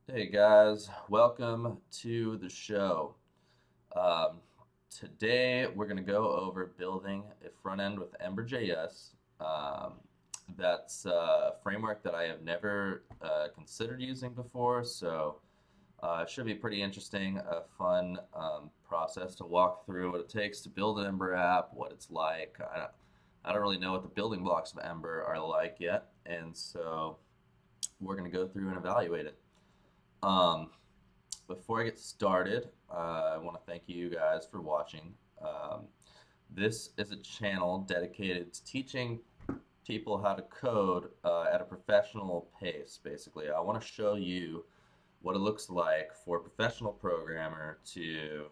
Hey guys, welcome to the show. Um, Today we're going to go over building a front end with Ember.js. That's a framework that I have never considered using before, so it should be pretty interesting, a fun process to walk through what it takes to build an Ember app, what it's like. I don't really know what the building blocks of Ember are like yet, and so we're going to go through and evaluate it. Um, Before I get started, I want to thank you guys for watching. Um, this is a channel dedicated to teaching people how to code at a professional pace, basically. I want to show you what it looks like for a professional programmer to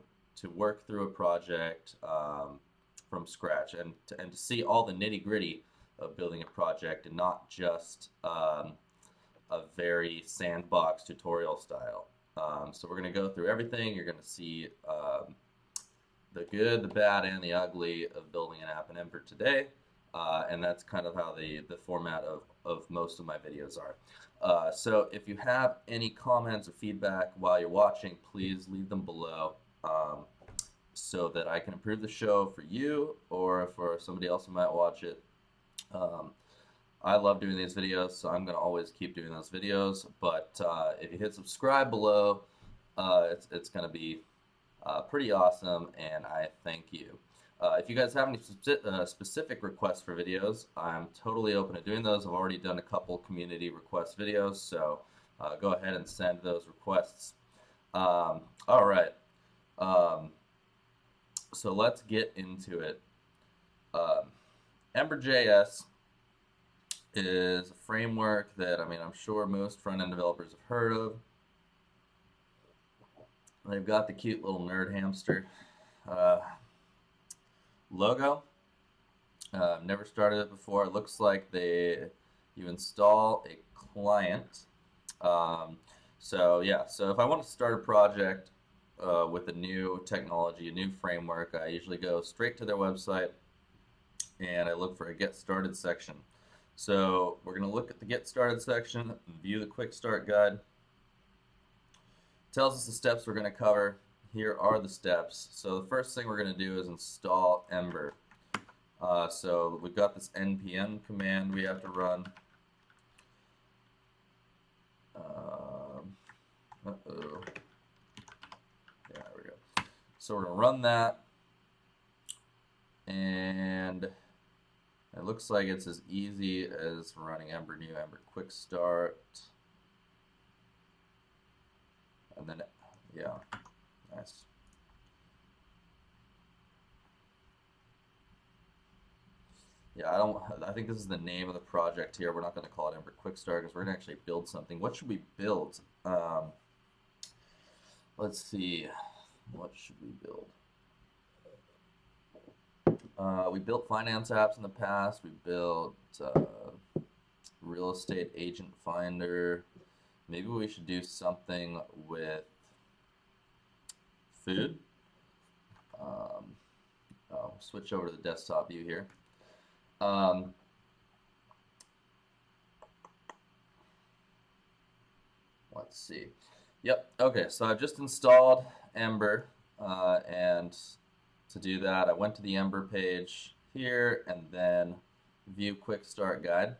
work through a project from scratch and to see all the nitty-gritty of building a project and not just a very sandbox tutorial style. So we're going to go through everything. You're going to see the good, the bad, and the ugly of building an app in Ember today. And that's kind of how the format of most of my videos are. So if you have any comments or feedback while you're watching, please leave them below so that I can improve the show for you or for somebody else who might watch it. I love doing these videos, so I'm going to always keep doing those videos. But if you hit subscribe below, it's going to be pretty awesome, and I thank you. If you guys have any specific requests for videos, I'm totally open to doing those. I've already done a couple community request videos, so go ahead and send those requests. All right. So let's get into it. Ember.js is a framework that, I'm sure most front-end developers have heard of. They've got the cute little nerd hamster logo. Never started it before. It looks like you install a client. So if I want to start a project with a new technology, a new framework, I usually go straight to their website and I look for a Get Started section. So we're going to look at the Get Started section, view the Quick Start Guide. It tells us the steps we're going to cover. Here are the steps. So the first thing we're going to do is install Ember. So we've got this npm command we have to run. Uh-oh. Yeah, there we go. So we're going to run that. And it looks like it's as easy as running Ember new, Ember quick start. And then, yeah, nice. Yeah, I think this is the name of the project here. We're not going to call it Ember Quick Start because we're going to actually build something. What should we build? Let's see. What should we build? We built finance apps in the past. We built real estate agent finder. Maybe we should do something with food. I'll switch over to the desktop view here. Let's see. Yep, okay, so I've just installed Ember, and to do that, I went to the Ember page here and then view Quick Start Guide.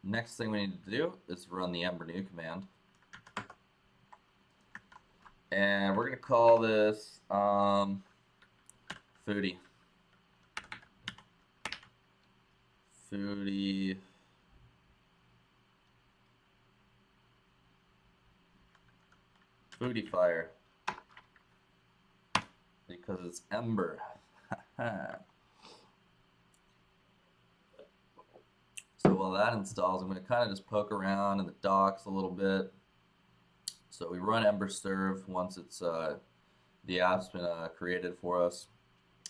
Next thing we need to do is run the Ember new command. And we're going to call this foodie. Foodie. Foodie fire. Because it's Ember. So while that installs, I'm going to kind of just poke around in the docs a little bit. So we run Ember serve once it's the app's been created for us,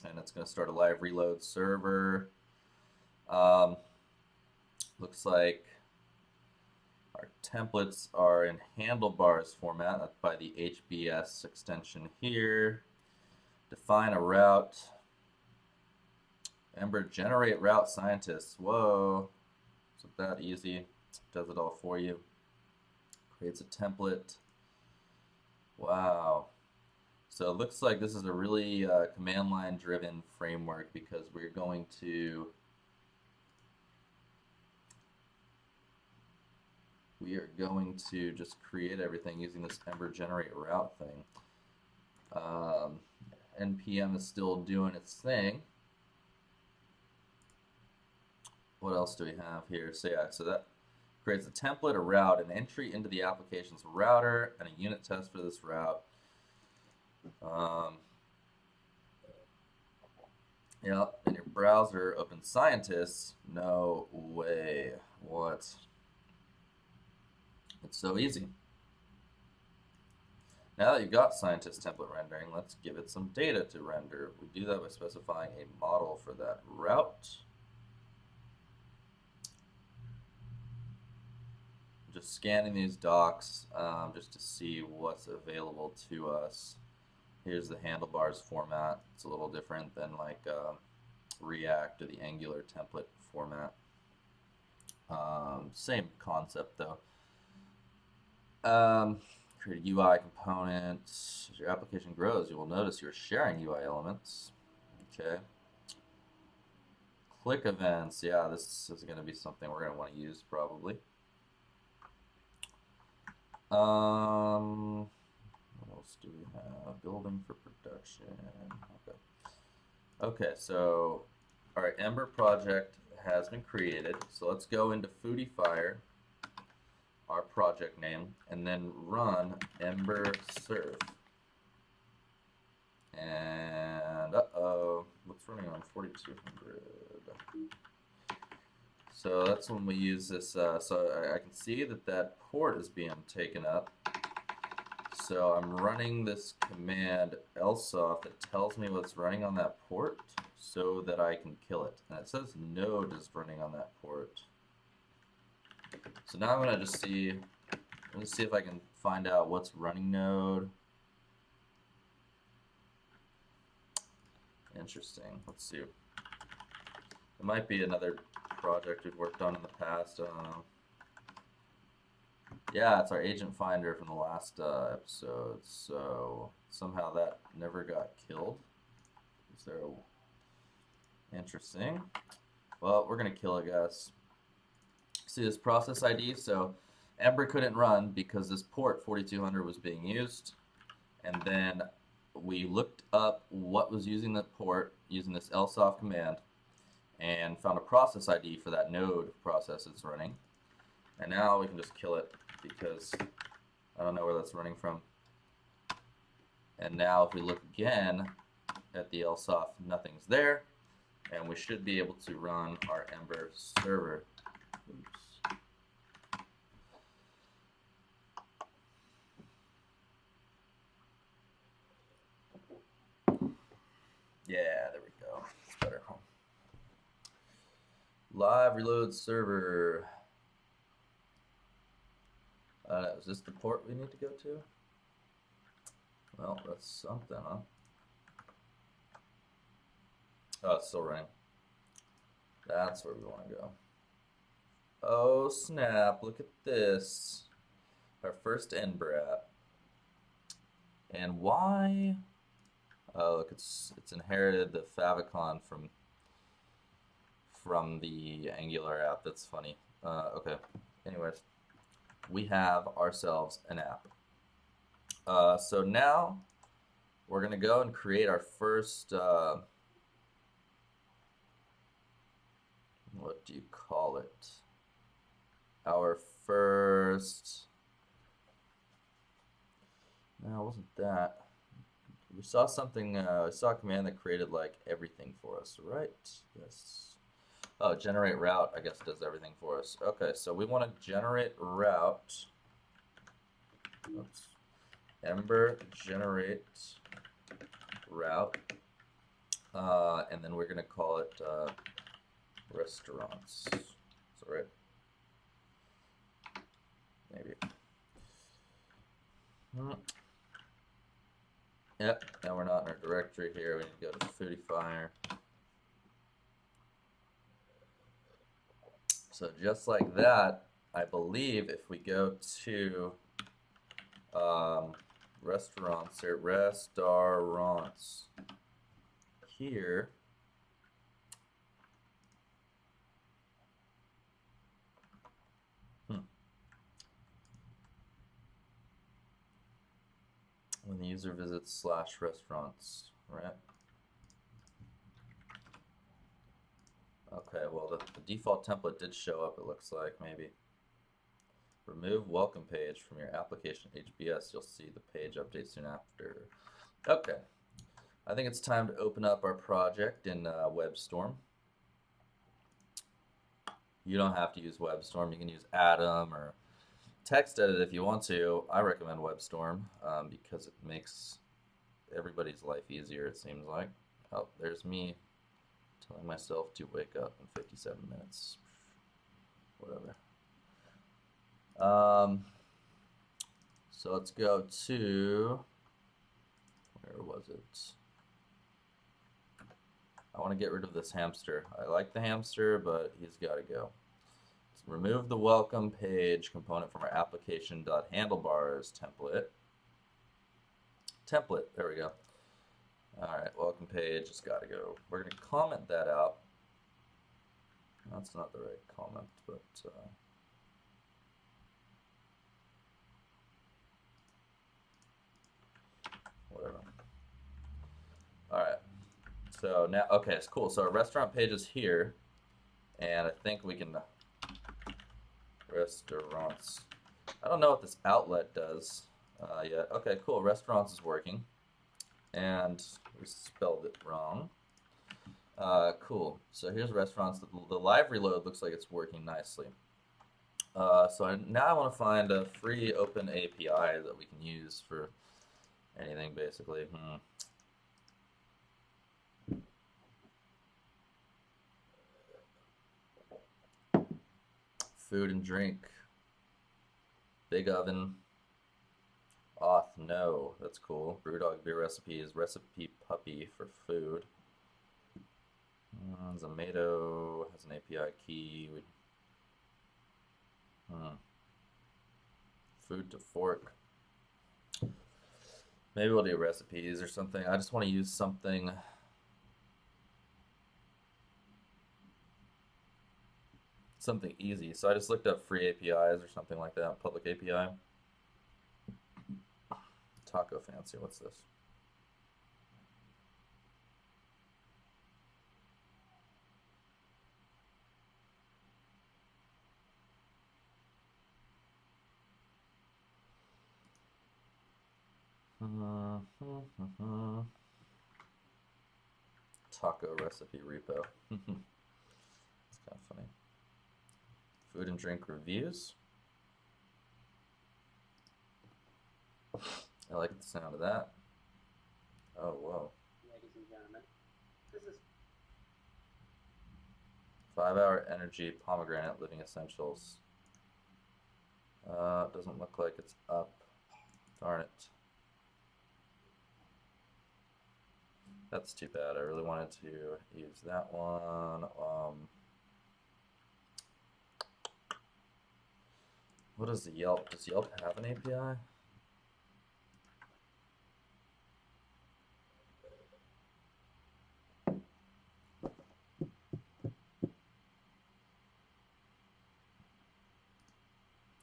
and it's going to start a live reload server. Looks like our templates are in handlebars format by the HBS extension here. Define a route. Ember generate route scientists. Whoa. Is it that easy? Does it all for you. Creates a template. Wow. So it looks like this is a really command line driven framework because we're going to just create everything using this Ember generate route thing. NPM is still doing its thing. What else do we have here? So yeah, so that creates a template, a route, an entry into the application's router, and a unit test for this route. Yeah, in your browser, open scientists. No way. What? It's so easy. Now that you've got scientist template rendering, let's give it some data to render. We do that by specifying a model for that route. Just scanning these docs just to see what's available to us. Here's the handlebars format. It's a little different than like React or the Angular template format. Same concept though. Create a UI component. As your application grows, you will notice you're sharing UI elements. Okay. Click events. Yeah, this is going to be something we're going to want to use probably. What else do we have? Building for production. Okay. Okay, so all right, Ember project has been created. So let's go into Foodifier, our project name, and then run Ember serve. And what's running on 4200? So that's when we use this. So I can see that that port is being taken up. So I'm running this command lsoft that tells me what's running on that port so that I can kill it. And it says node is running on that port. So now I'm going to just see, let's see if I can find out what's running node. Interesting. Let's see. It might be another project we've worked on in the past. I don't know. Yeah, it's our agent finder from the last episode. So somehow that never got killed. Is there a... Interesting. Well, we're going to kill it, guys. See this process ID? So Ember couldn't run because this port 4200 was being used. And then we looked up what was using the port using this lsoft command and found a process ID for that node process it's running. And now we can just kill it because I don't know where that's running from. And now if we look again at the lsoft, nothing's there. And we should be able to run our Ember server. Oops. Yeah, there we go. It's better. Live reload server. Is this the port we need to go to? Well, that's something, huh? Oh, it's still running. That's where we want to go. Oh, snap. Look at this. Our first Ember app. And why? Oh, look, it's inherited the favicon from the Angular app. That's funny. Okay. Anyways, we have ourselves an app. So now we're going to go and create our first, what do you call it? Our first, no, it wasn't that. We saw something, we saw a command that created like everything for us, right? Yes. Oh, generate route, I guess, does everything for us. Okay, so we want to generate route. Oops. Ember generate route. And then we're going to call it restaurants. Is that right? Maybe. Yep, now we're not in our directory here. We need to go to Foodifier. So just like that, I believe if we go to restaurants here, when the user visits /restaurants, right? Okay, well the default template did show up, it looks like, maybe. Remove welcome page from your application HBS. You'll see the page update soon after. Okay, I think it's time to open up our project in Webstorm. You don't have to use Webstorm. You can use Atom or TextEdit if you want to. I recommend Webstorm because it makes everybody's life easier, it seems like. Oh, there's me telling myself to wake up in 57 minutes. Whatever. So let's go to, where was it? I want to get rid of this hamster. I like the hamster, but he's got to go. Let's remove the welcome page component from our application.handlebars template. There we go. All right, welcome page has got to go. We're going to comment that out. That's not the right comment, but whatever. All right. So now, okay, it's cool. So our restaurant page is here, and I think we can restaurants. I don't know what this outlet does yet. Okay, cool. Restaurants is working, and we spelled it wrong. Cool. So here's restaurants. The live reload looks like it's working nicely. So now I want to find a free open API that we can use for anything, basically. Food and drink. Big oven. Auth, no. That's cool. Brewdog beer recipes. Recipe puppy for food. Zomato has an API key. Food to fork. Maybe we'll do recipes or something. I just want to use something. Something easy. So I just looked up free APIs or something like that. Public API. Taco Fancy. What's this? Taco recipe repo. It's kind of funny. Food and drink reviews. I like the sound of that. Oh, whoa. Ladies and gentlemen, this is 5-hour energy pomegranate living essentials. Doesn't look like it's up. Darn it. That's too bad. I really wanted to use that one. What is the Yelp? Does Yelp have an API?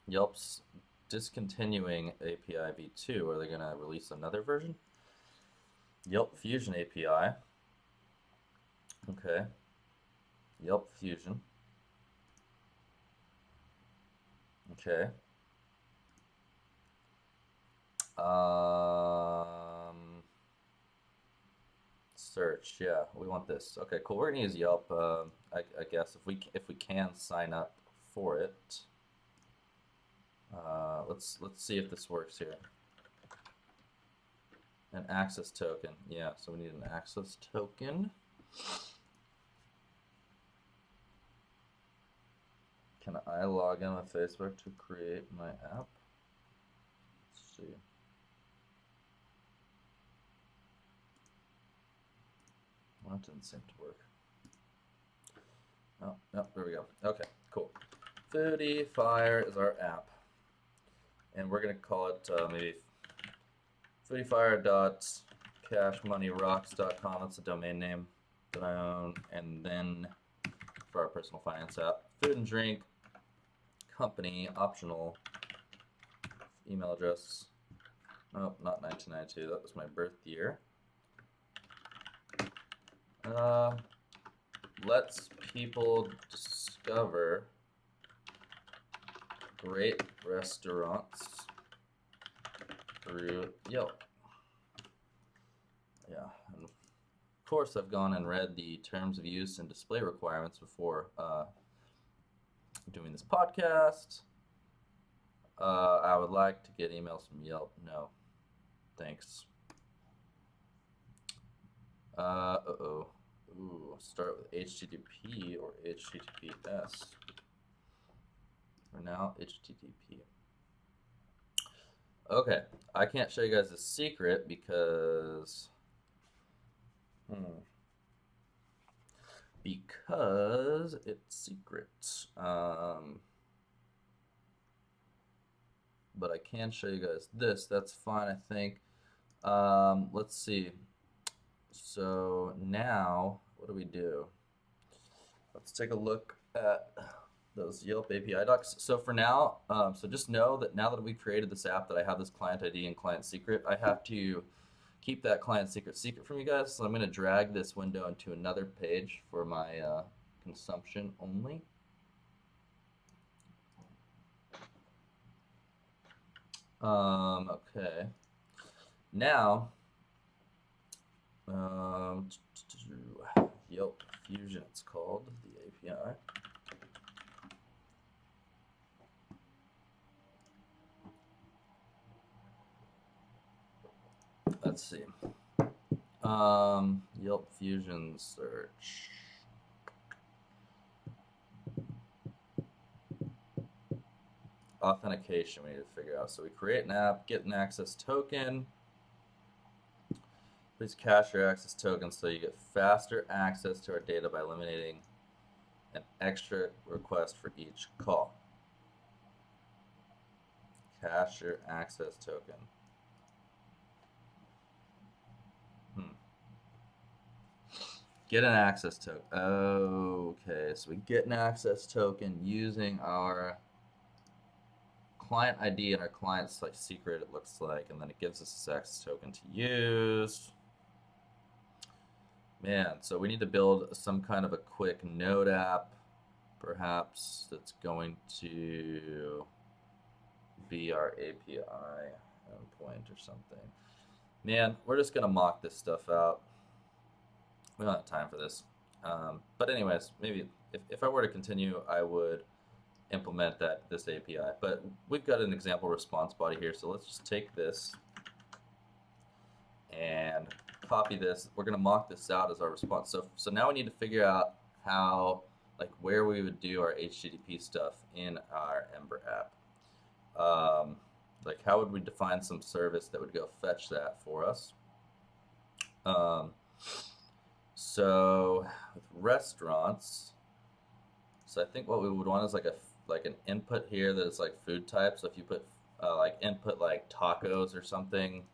Yelp's discontinuing API v2. Are they going to release another version? Yelp Fusion API. Okay. Yelp Fusion. Okay. Search. Yeah, we want this. Okay, cool. We're gonna use Yelp. I guess if we can sign up for it. Let's see if this works here. An access token. Yeah, so we need an access token. Can I log in with Facebook to create my app? Let's see. Well, that didn't seem to work. Oh, no, there we go. Okay, cool. Foodie Fire is our app, and we're gonna call it maybe foodiefire.cashmoneyrocks.com. That's the domain name that I own. And then for our personal finance app, food and drink, company, optional, email address. Nope, not 1992. That was my birth year. Lets people discover great restaurants through Yelp. Yeah, and of course I've gone and read the terms of use and display requirements before doing this podcast. I would like to get emails from Yelp. No, thanks. Ooh, start with HTTP or HTTPS. For now, HTTP. Okay, I can't show you guys the secret because it's secret. But I can show you guys this. That's fine, I think. Let's see. So now, what do we do? Let's take a look at those Yelp API docs. So for now, so just know that now that we've created this app, that I have this client ID and client secret, I have to keep that client secret from you guys. So I'm going to drag this window into another page for my consumption only. Okay. Now, Yelp Fusion, it's called, the API. Let's see. Yelp Fusion search. Authentication we need to figure out. So we create an app, get an access token. Please cache your access token so you get faster access to our data by eliminating an extra request for each call. Cache your access token. Get an access token. Okay, so we get an access token using our client ID and our client's like secret, it looks like, and then it gives us this access token to use. Man, so we need to build some kind of a quick node app, perhaps, that's going to be our API endpoint or something. Man, we're just gonna mock this stuff out. We don't have time for this. But anyways, maybe if I were to continue, I would implement this API. But we've got an example response body here, so let's just take this and copy this. We're gonna mock this out as our response. So now we need to figure out how, like, where we would do our HTTP stuff in our Ember app. Like, how would we define some service that would go fetch that for us? So with restaurants, so I think what we would want is like an input here that is like food type. So if you put like input like tacos or something,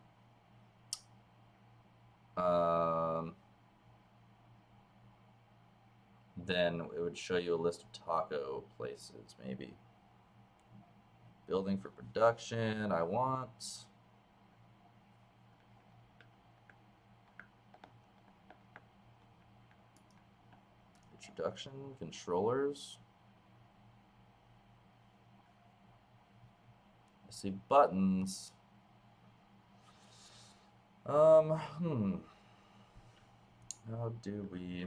then it would show you a list of taco places, maybe. Building for production, I want. Introduction, controllers. I see buttons. How do we,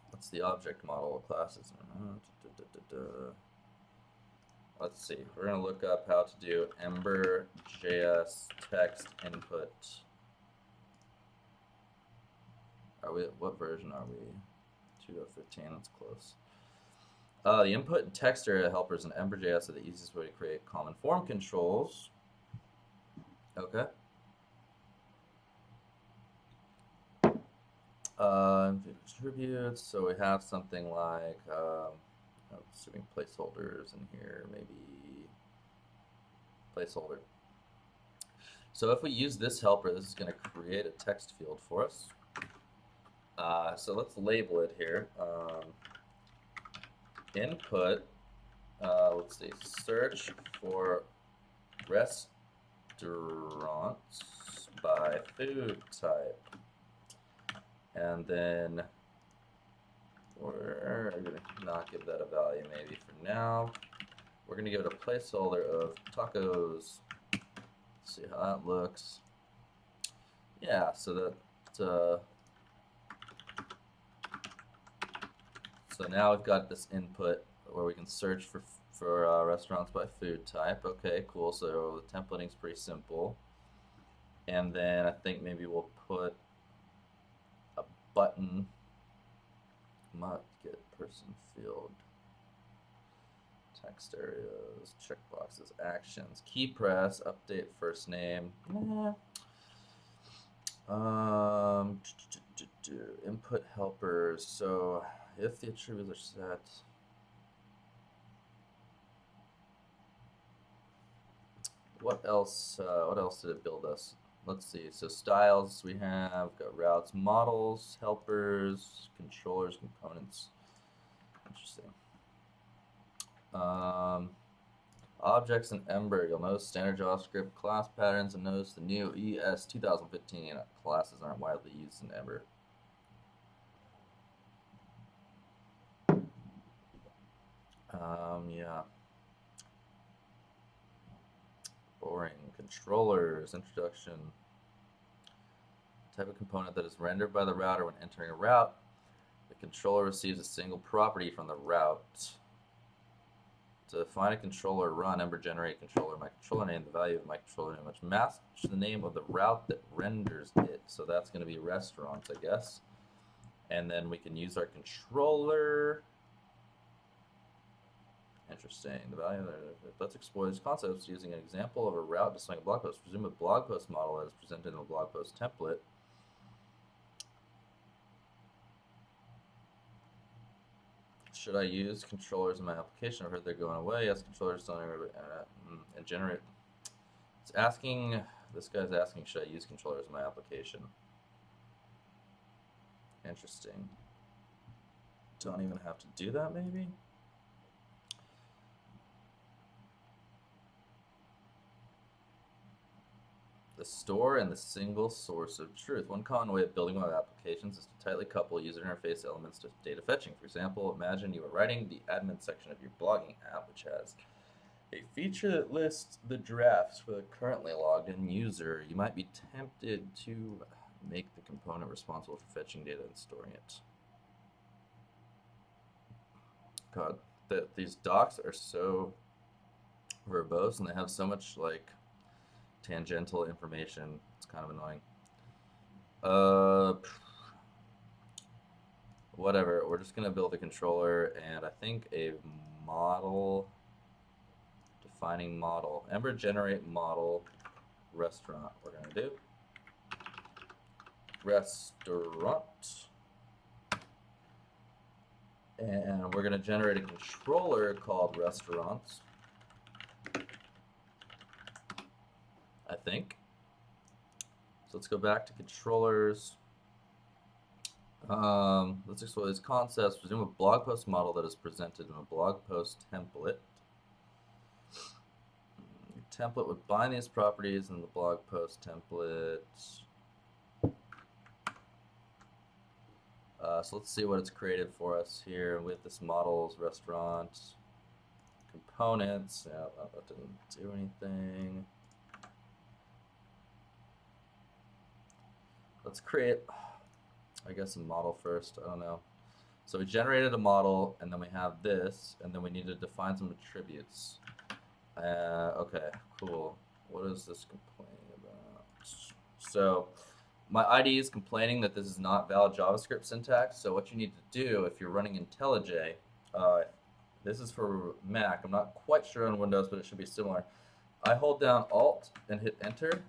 what's the object model of classes? Let's see, we're gonna look up how to do Ember.js text input. What version are we? 2.15, that's close. The input and text area helpers in Ember.js are the easiest way to create common form controls. Okay. Attributes, so we have something like I'm assuming placeholders in here, maybe placeholder. So if we use this helper, this is going to create a text field for us. So let's label it here. Input, let's see, search for restaurants by food type. And then we're going to not give that a value maybe for now. We're going to give it a placeholder of tacos. Let's see how that looks. Yeah, so that so now we've got this input where we can search for restaurants by food type. Okay, cool. So the templating's pretty simple. And then I think maybe we'll put a button. Not get person field. Text areas, checkboxes, actions, key press, update first name. Input helpers. So if the attributes are set, what else? What else did it build us? Let's see. So styles we have got routes, models, helpers, controllers, components. Interesting. Objects in Ember. You'll notice standard JavaScript class patterns, and notice the new ES 2015 classes aren't widely used in Ember. Yeah. Boring. Controllers. Introduction. Type of component that is rendered by the router when entering a route. The controller receives a single property from the route. To define a controller run, Ember generate controller. My controller name, the value of my controller name, which match the name of the route that renders it. So that's going to be restaurants, I guess. And then we can use our controller. Interesting. The value. Let's explore these concepts using an example of a route displaying a blog post. Presume a blog post model that is presented in a blog post template. Should I use controllers in my application? I've heard they're going away. Yes, controllers don't and generate. It's asking. This guy's asking, should I use controllers in my application? Interesting. Don't even have to do that, maybe. The store and the single source of truth. One common way of building web applications is to tightly couple user interface elements to data fetching. For example, imagine you are writing the admin section of your blogging app, which has a feature that lists the drafts for the currently logged in user. You might be tempted to make the component responsible for fetching data and storing it. God, these docs are so verbose and they have so much like tangential information. It's kind of annoying. Whatever. We're just gonna build a controller and I think a model. Defining model. Ember generate model restaurant. We're gonna do restaurant. And we're gonna generate a controller called restaurants. I think. So let's go back to controllers. Let's explore these concepts. Presume a blog post model that is presented in a blog post template. Your template would bind these properties in the blog post template. So let's see what it's created for us here with this models, restaurant, components. Yeah, that didn't do anything. Let's create, I guess, a model first. I don't know. So we generated a model, and then we have this, and then we need to define some attributes. Okay, cool. What is this complaining about? So my IDE is complaining that this is not valid JavaScript syntax. So what you need to do if you're running IntelliJ, this is for Mac. I'm not quite sure on Windows, but it should be similar. I hold down Alt and hit Enter.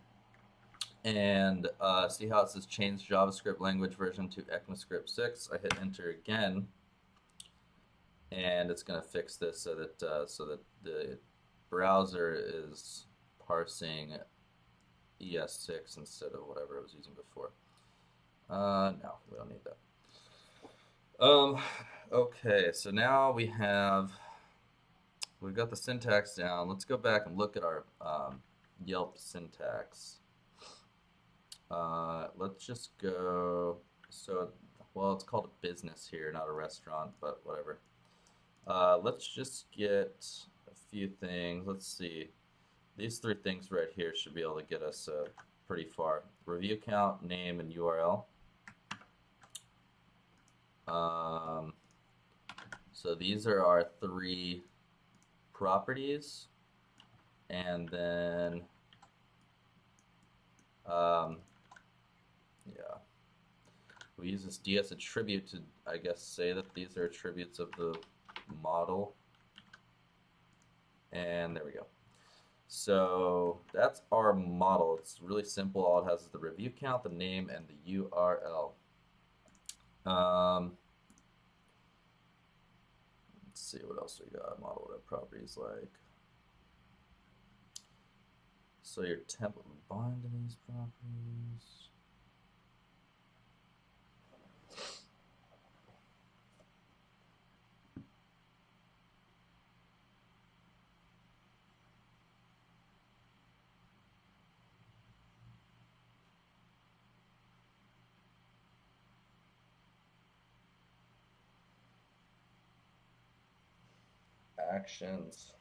And see how it says change JavaScript language version to ECMAScript 6. I hit enter again. and it's going to fix this so that the browser is parsing ES6 instead of whatever it was using before. No, we don't need that. Okay, so now we've got the syntax down. Let's go back and look at our Yelp syntax. Let's just go. So, well, it's called a business here, not a restaurant, but whatever. Let's just get a few things. Let's see. These three things right here should be able to get us pretty far. Review count, name, and URL. So these are our three properties. And then, yeah. We use this DS attribute to, I guess, say that these are attributes of the model. And there we go. So that's our model. It's really simple. All it has is the review count, the name, and the URL. Let's see what else we got. Model web properties like. So your template will bind to these properties. Actions.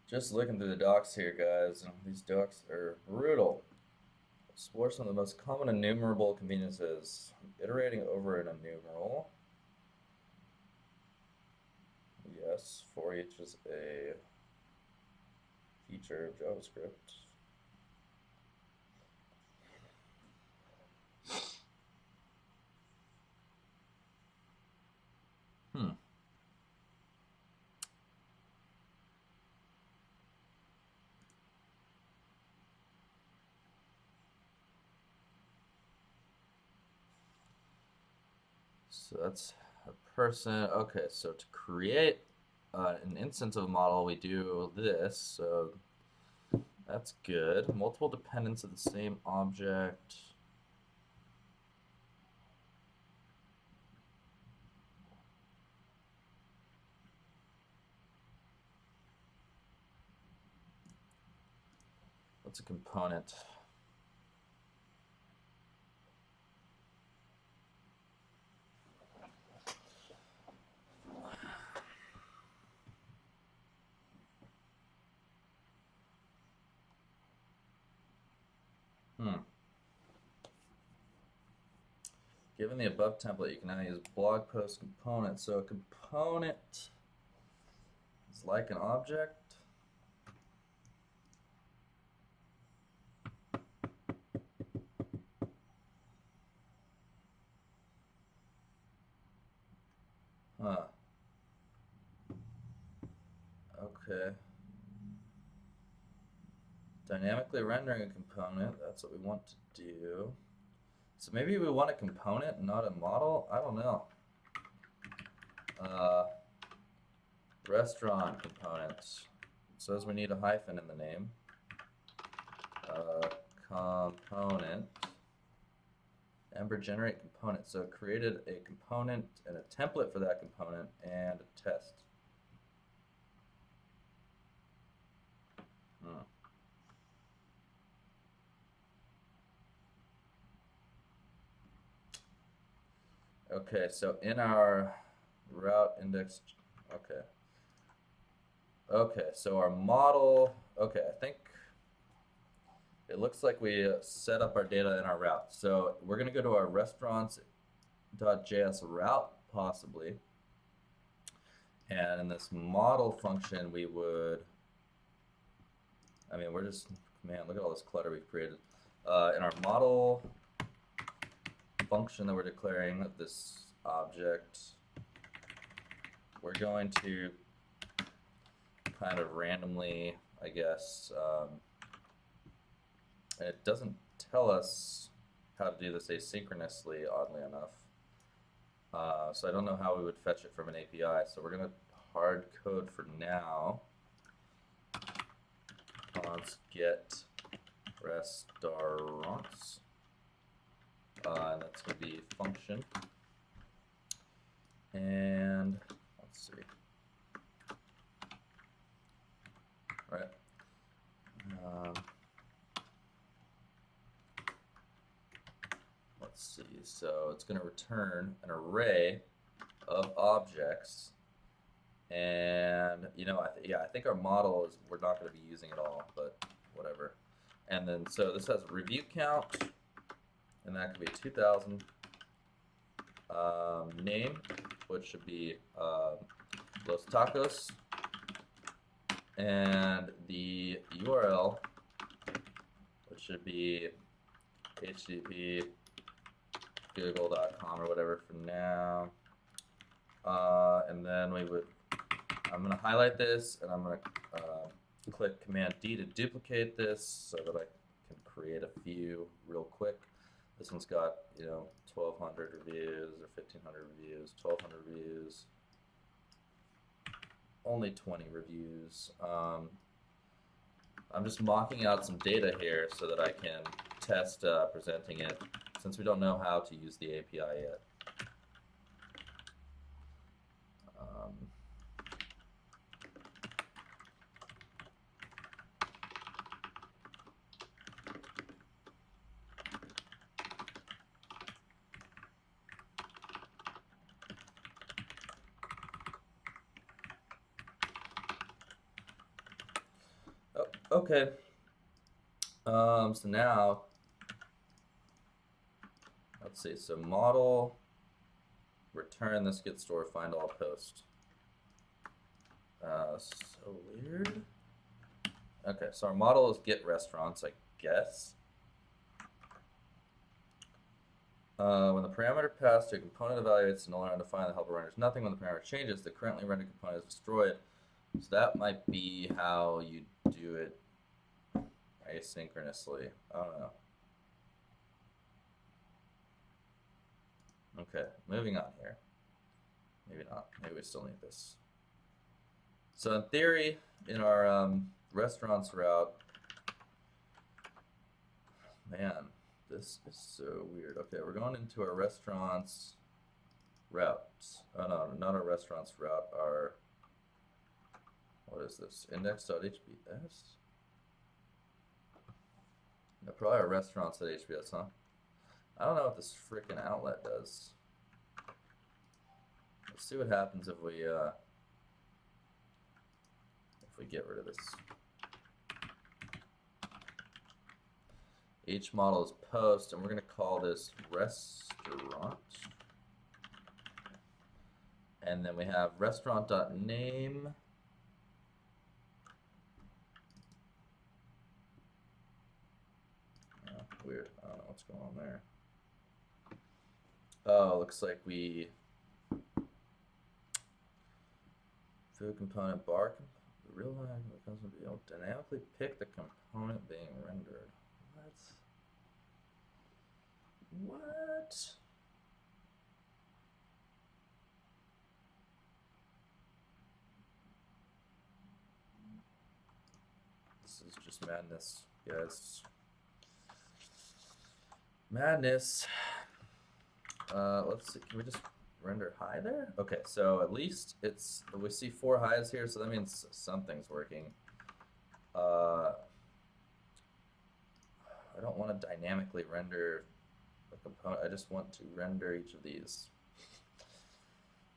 Just looking through the docs here, guys, and these docs are brutal. Explore some of the most common enumerable conveniences. Iterating over an enumeral. Yes, for each is a feature of JavaScript. So that's a person. Okay, so to create an instance of a model, we do this. So that's good. Multiple dependents of the same object. What's a component? Given the above template, you can now use blog post component. So a component is like an object. Okay. Dynamically rendering a component, that's what we want to do. So maybe we want a component, not a model? I don't know. Restaurant components. It says we need a hyphen in the name. Component. Ember generate component. So it created a component and a template for that component and a test. Okay, so in our route index, okay. Okay, so our model, okay, I think it looks like we set up our data in our route. So we're going to go to our restaurants.js route, possibly. And in this model function, we would, I mean, we're just, man, look at all this clutter we've created. In our model function that we're declaring of this object, we're going to kind of randomly, I guess, and it doesn't tell us how to do this asynchronously, oddly enough. So I don't know how we would fetch it from an API. So we're going to hard code for now. Let's get restaurants. And that's going to be function. And let's see. Right. Let's see. So it's going to return an array of objects. And I think our model is we're not going to be using it all, but whatever. And then so this has a review count, and that could be 2,000. Name, which should be Los Tacos, and the URL, which should be http google.com or whatever for now. And then I'm going to highlight this, and I'm going to click Command D to duplicate this so that I can create a few real quick. This one's got 1,200 reviews or 1,500 reviews, 1,200 reviews, only 20 reviews. I'm just mocking out some data here so that I can test presenting it, since we don't know how to use the API yet. Okay. So now, let's see. So model, return this get store, find all post. So weird. Okay, so our model is get restaurants, I guess. When the parameter passed to a component evaluates null and undefined, the helper renders nothing. When the parameter changes, the currently rendered component is destroyed. So that might be how you do it asynchronously. I don't know. Okay, moving on here. Maybe not. Maybe we still need this. So in theory, in our restaurants route, man, this is so weird. Okay, we're going into our restaurants route. Oh no, not our restaurants route. Our, what is this? Index.hbs? No, probably our restaurants.hbs, huh? I don't know what this freaking outlet does. Let's see what happens if we get rid of this. Each model is post, and we're going to call this restaurant. And then we have restaurant.name. Oh, weird. I don't know what's going on there. Oh, looks like we food component bar. The real line becomes to be able to dynamically pick the component being rendered. What? This is just madness, guys. Madness. Let's see. Can we just render high there? Okay, so at least we see 4 highs here, so that means something's working. I don't want to dynamically render a component. I just want to render each of these.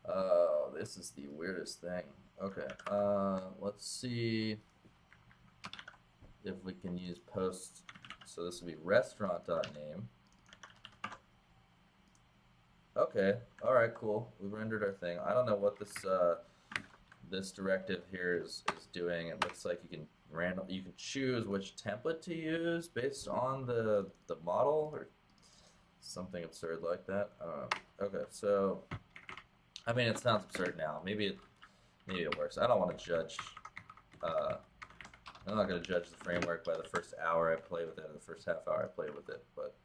Oh, this is the weirdest thing. Okay, let's see if we can use post. So this would be restaurant.name. Okay, all right, cool. We rendered our thing. I don't know what this directive here is doing. It looks like you can choose which template to use based on the model. Or Something absurd like that. I don't know. Okay, so I mean, it sounds absurd now. Maybe it works. I don't want to judge. I'm not going to judge the framework by the first hour I play with it or the first half hour I play with it. But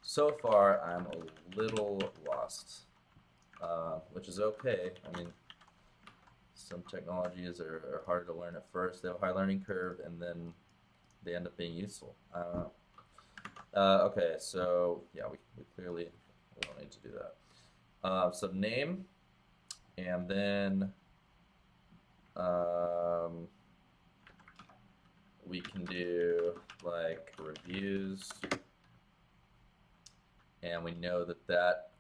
so far, I'm a little lost, which is okay. I mean, some technologies are hard to learn at first. They have a high learning curve, and then they end up being useful. I don't know. Okay, so yeah, we clearly don't need to do that. So name, and then we can do like reviews, and we know that that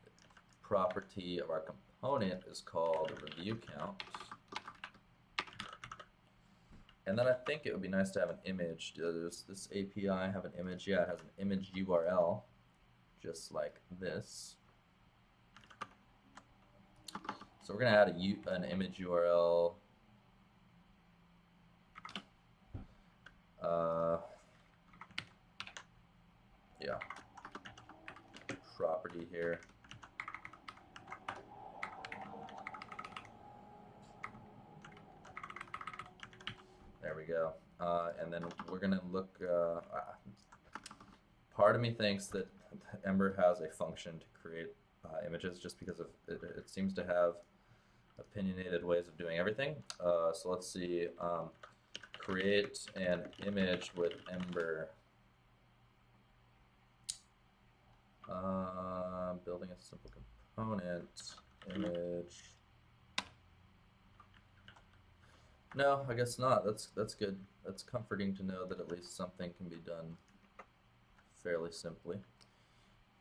property of our component is called review count. And then I think it would be nice to have an image. Does this API have an image? Yeah, it has an image URL, just like this. So we're going to add an image URL. Yeah. Property here. There we go. And then we're going to look. Part of me thinks that Ember has a function to create images just because of it seems to have opinionated ways of doing everything. So let's see. Create an image with Ember. Building a simple component image. No, I guess not. That's good. That's comforting to know that at least something can be done fairly simply.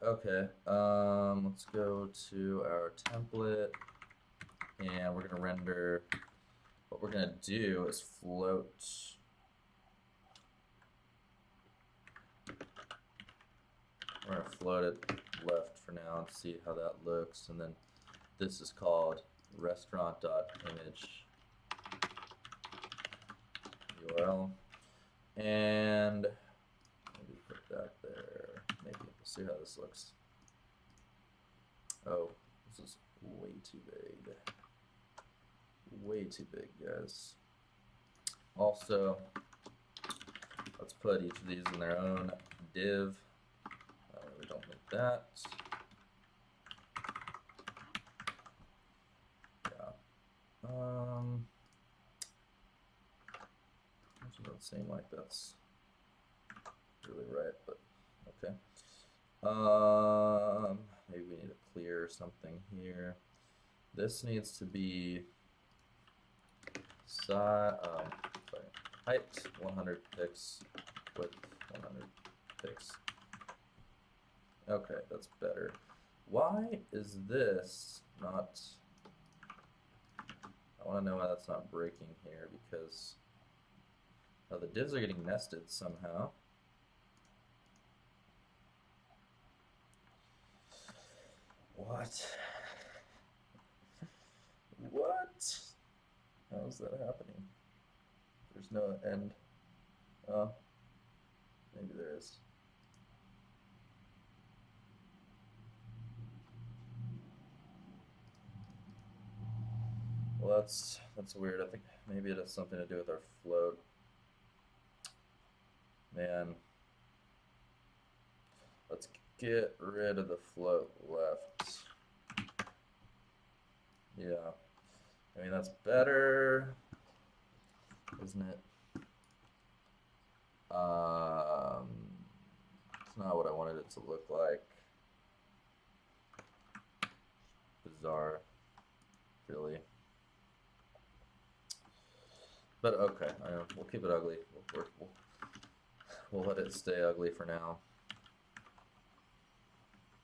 Okay, let's go to our template, and we're gonna render. What we're gonna do is float. We're gonna float it left for now and see how that looks, and then this is called restaurant.image URL, and maybe put that there. Maybe we'll see how this looks. Oh, this is way too big. Way too big, guys. Also, let's put each of these in their own div. We don't need that. Yeah. It doesn't seem like that's really right, but okay. Maybe we need to clear something here. This needs to be height 100 pixels, width 100 pixels. Okay, that's better. Why is this not? I want to know why that's not breaking here, because the divs are getting nested somehow. What? What? How is that happening? There's no end. Oh, maybe there is. Well, that's weird. I think maybe it has something to do with our float. Man, let's get rid of the float left. Yeah, I mean that's better, isn't it? It's not what I wanted it to look like. Bizarre, really. But okay, we'll keep it ugly. We'll let it stay ugly for now.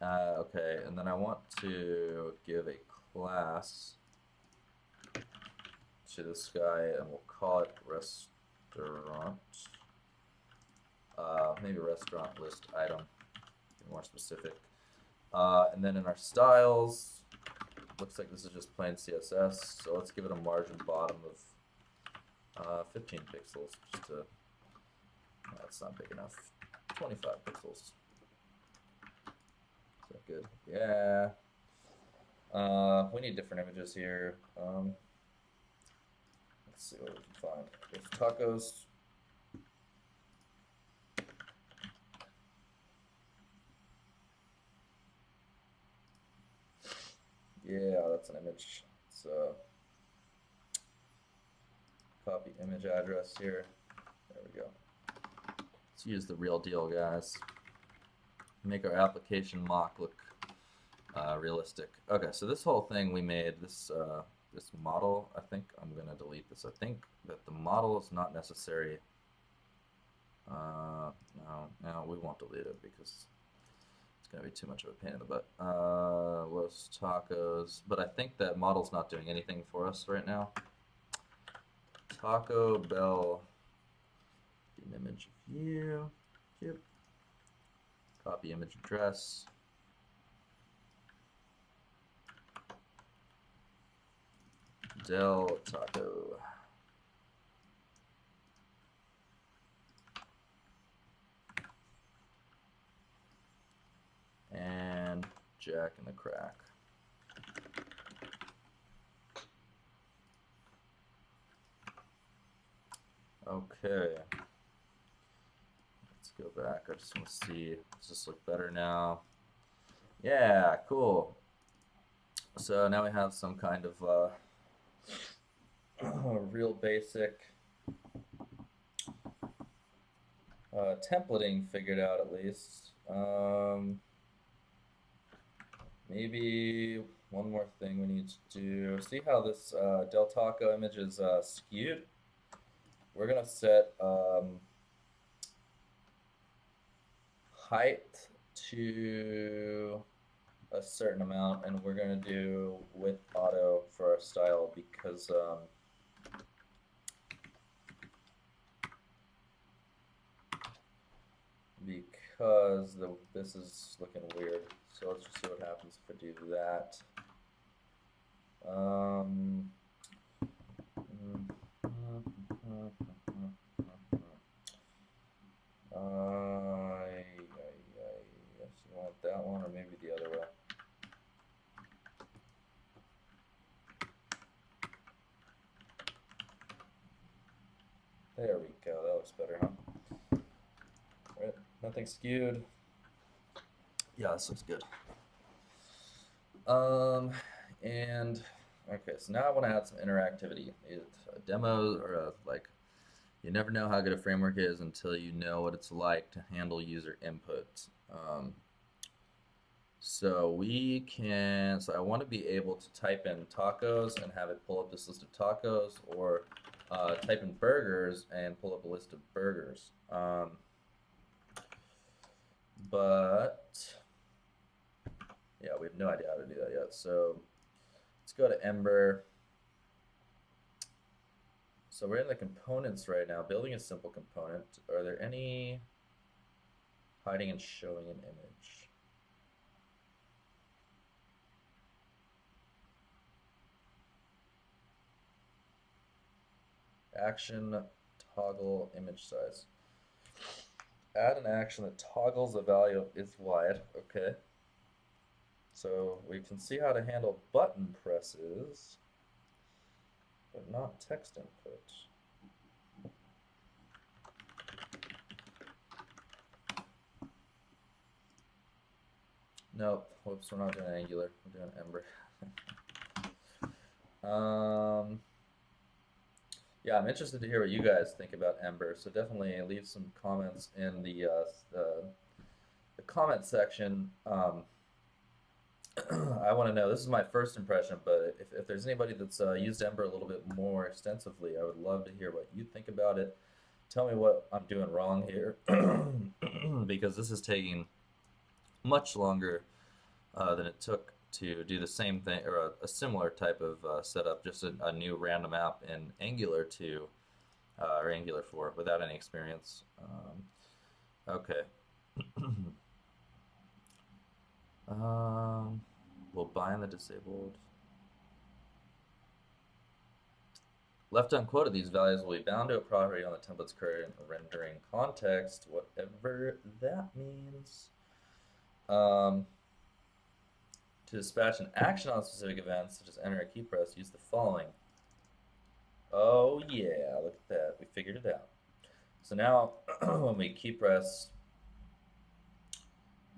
Okay, and then I want to give a class to this guy, and we'll call it restaurant. Maybe restaurant list item, be more specific. And then in our styles, looks like this is just plain CSS, so let's give it a margin bottom of 15 pixels, just to, that's not big enough, 25 pixels. good. Yeah. We need different images here. Let's see what we can find. If tacos. Yeah, that's an image. So copy image address here. There we go. Let's use the real deal, guys. Make our application mock look realistic. Okay, so this whole thing we made, this model, I think I'm going to delete this. I think that the model is not necessary. No, we won't delete it because it's going to be too much of a pain in the butt. Los tacos, but I think that model's not doing anything for us right now. Taco Bell, an image view, yep. Copy image address. Del Taco. And Jack in the Crack. Okay. Let's go back. I just want to see, does this look better now? Yeah, cool. So now we have some kind of real basic templating figured out at least. Maybe one more thing we need to do. See how this Del Taco image is skewed? We're going to set height to a certain amount, and we're going to do width auto for our style because this is looking weird. So let's just see what happens if I do that. Yes, you want that one or maybe the other way. There we go, that looks better, huh? Right, nothing skewed. Yeah, this looks good. And okay, so now I want to add some interactivity. A demo or like, you never know how good a framework is until you know what it's like to handle user input. So I want to be able to type in tacos and have it pull up this list of tacos, or type in burgers and pull up a list of burgers. But yeah, we have no idea how to do that yet. So let's go to Ember. So we're in the components right now, building a simple component. Are there any hiding and showing an image? Action, toggle image size. Add an action that toggles the value of is wide. Okay. So we can see how to handle button presses, but not text input. Nope. Whoops, we're not doing Angular. We're doing Ember. Yeah, I'm interested to hear what you guys think about Ember. So definitely leave some comments in the comment section. I want to know, this is my first impression, but if there's anybody that's used Ember a little bit more extensively, I would love to hear what you think about it. Tell me what I'm doing wrong here, because this is taking much longer than it took to do the same thing, or a similar type of setup, just a new random app in Angular 2 or Angular 4 without any experience. Okay. We'll bind the disabled. Left unquoted, these values will be bound to a property on the template's current rendering context, whatever that means. To dispatch an action on specific events, such as enter a key press, use the following. Oh yeah, look at that. We figured it out. So now when we key press,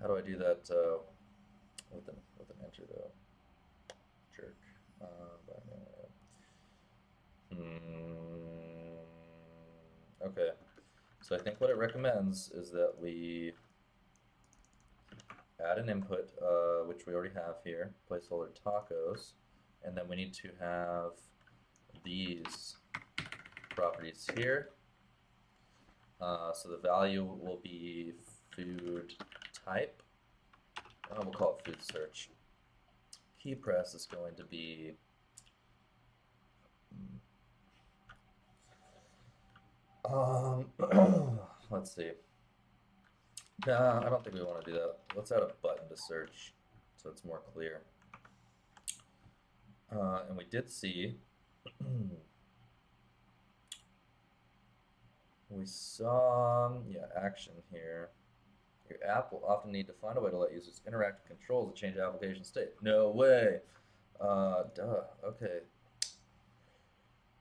how do I do that with an enter though? Jerk. Okay. So I think what it recommends is that we add an input, which we already have here, placeholder tacos, and then we need to have these properties here. So the value will be food type. We'll call it food search. Key press is going to be let's see. Nah, I don't think we want to do that. Let's add a button to search so it's more clear. And we did see we saw action here. Your app will often need to find a way to let users interact with controls to change application state. No way. Duh. Okay.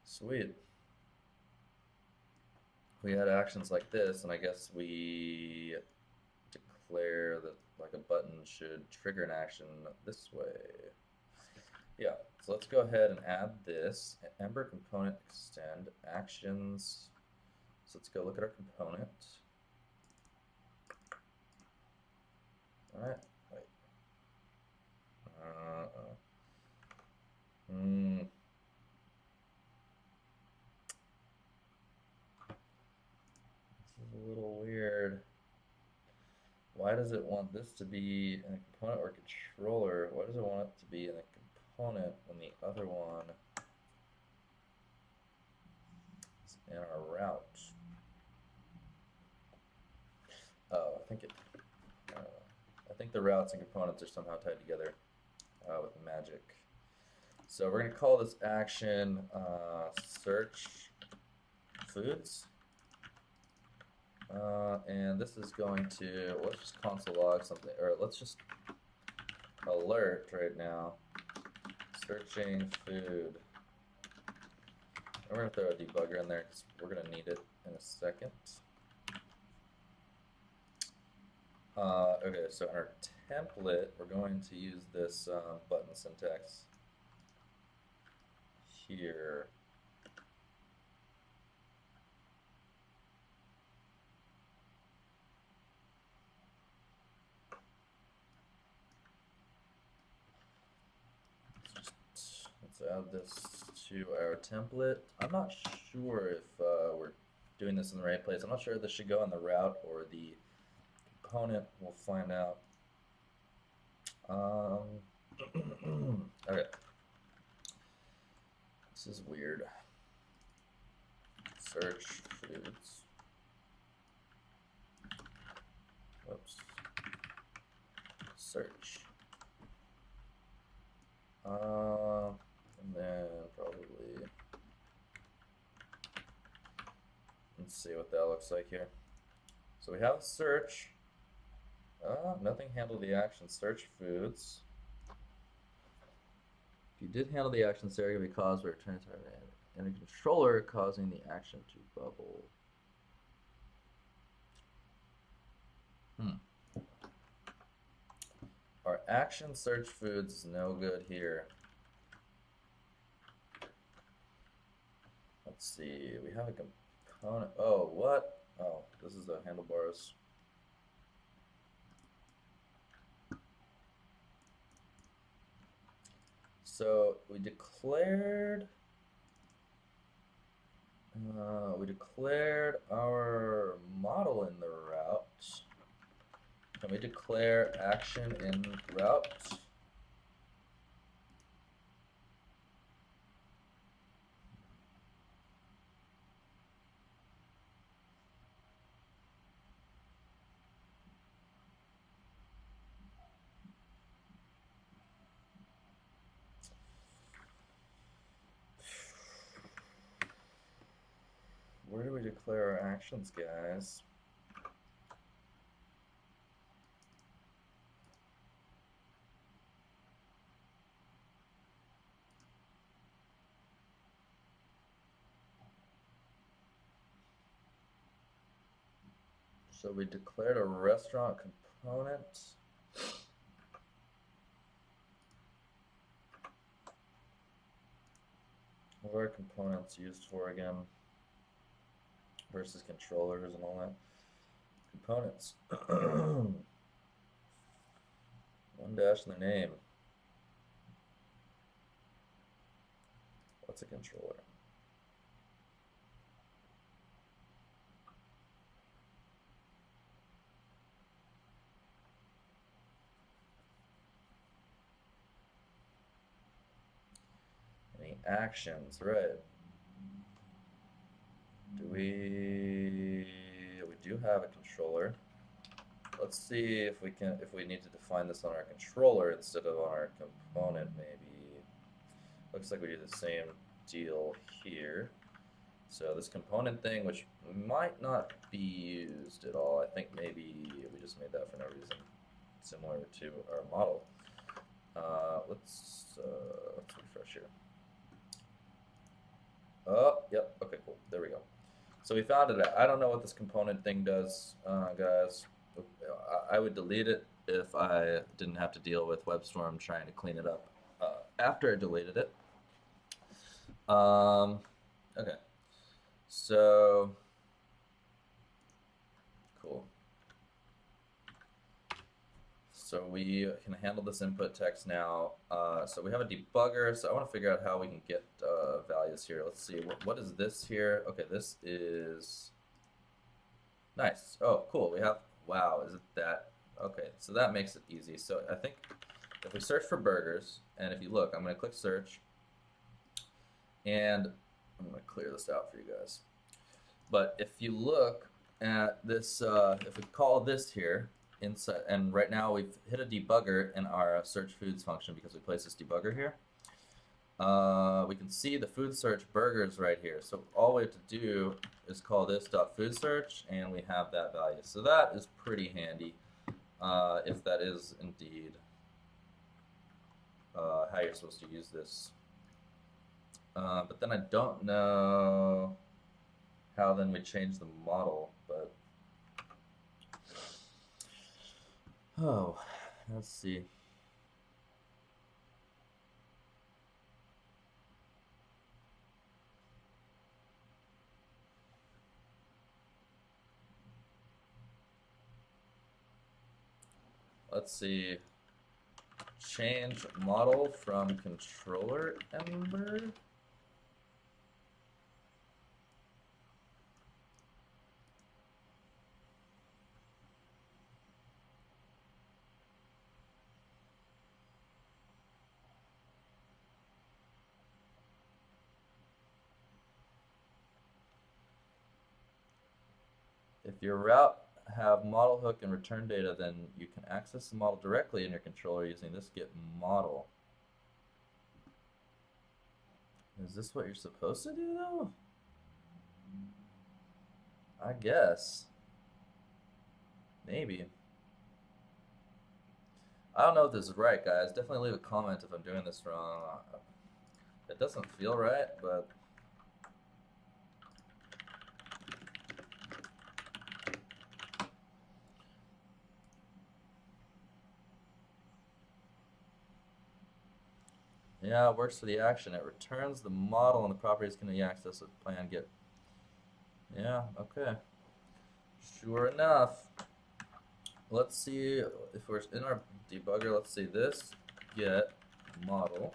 Sweet. We had actions like this, and I guess we declare that like a button should trigger an action this way. Yeah, so let's go ahead and add this. Ember component extend actions. So let's go look at our component. Alright, wait. This is a little weird. Why does it want this to be in a component or controller? Why does it want it to be in a component when the other one is in our route? Oh, I think the routes and components are somehow tied together with magic. So we're going to call this action search foods. And this is going to, let's just console log something, or let's just alert right now, searching food. And we're going to throw a debugger in there because we're going to need it in a second. Okay, so in our template, we're going to use this button syntax here. Let's add this to our template. I'm not sure if we're doing this in the right place. I'm not sure if this should go in the route or the component. We'll find out. Okay. This is weird. Search foods. Whoops. Search. And then probably, let's see what that looks like here. So we have search. Nothing handled the action search foods. If you did handle the action, there could be caused by returning to a controller causing the action to bubble. Our action search foods is no good here. Let's see, we have a component. Oh, what? Oh, this is the handlebars. So we declared our model in the route. Can we declare action in route? Where do we declare our actions, guys? So we declared a restaurant component. What are components used for again? Versus controllers and all that. Components. One dash in their name. What's a controller? Any actions, right? We do have a controller. Let's see if we need to define this on our controller instead of on our component, maybe. Looks like we do the same deal here. So this component thing, which might not be used at all, I think maybe we just made that for no reason, similar to our model. Let's refresh here. Oh, yep, okay, cool, there we go. So we found it. I don't know what this component thing does, guys. I would delete it if I didn't have to deal with Webstorm trying to clean it up after I deleted it. Okay. So, cool. So we can handle this input text now. So we have a debugger. So I want to figure out how we can get values here. Let's see. What is this here? Okay, this is nice. Oh, cool. We have, wow, is it that? Okay, so that makes it easy. So I think if we search for burgers, and if you look, I'm going to click search, and I'm going to clear this out for you guys. But if you look at this, if we call this here, inside, and right now we've hit a debugger in our search foods function because we placed this debugger here. We can see the food search burgers right here. So all we have to do is call this .food search, and we have that value. So that is pretty handy if that is indeed how you're supposed to use this. But then I don't know how then we change the model, but oh, let's see. Let's see. Change model from controller Ember. If your route have model hook and return data, then you can access the model directly in your controller using this get model. Is this what you're supposed to do though? I guess. Maybe. I don't know if this is right, guys. Definitely leave a comment if I'm doing this wrong. It doesn't feel right, but yeah, it works for the action. It returns the model and the properties can be accessed with plan get. Yeah, okay. Sure enough. Let's see if we're in our debugger. Let's see this get model.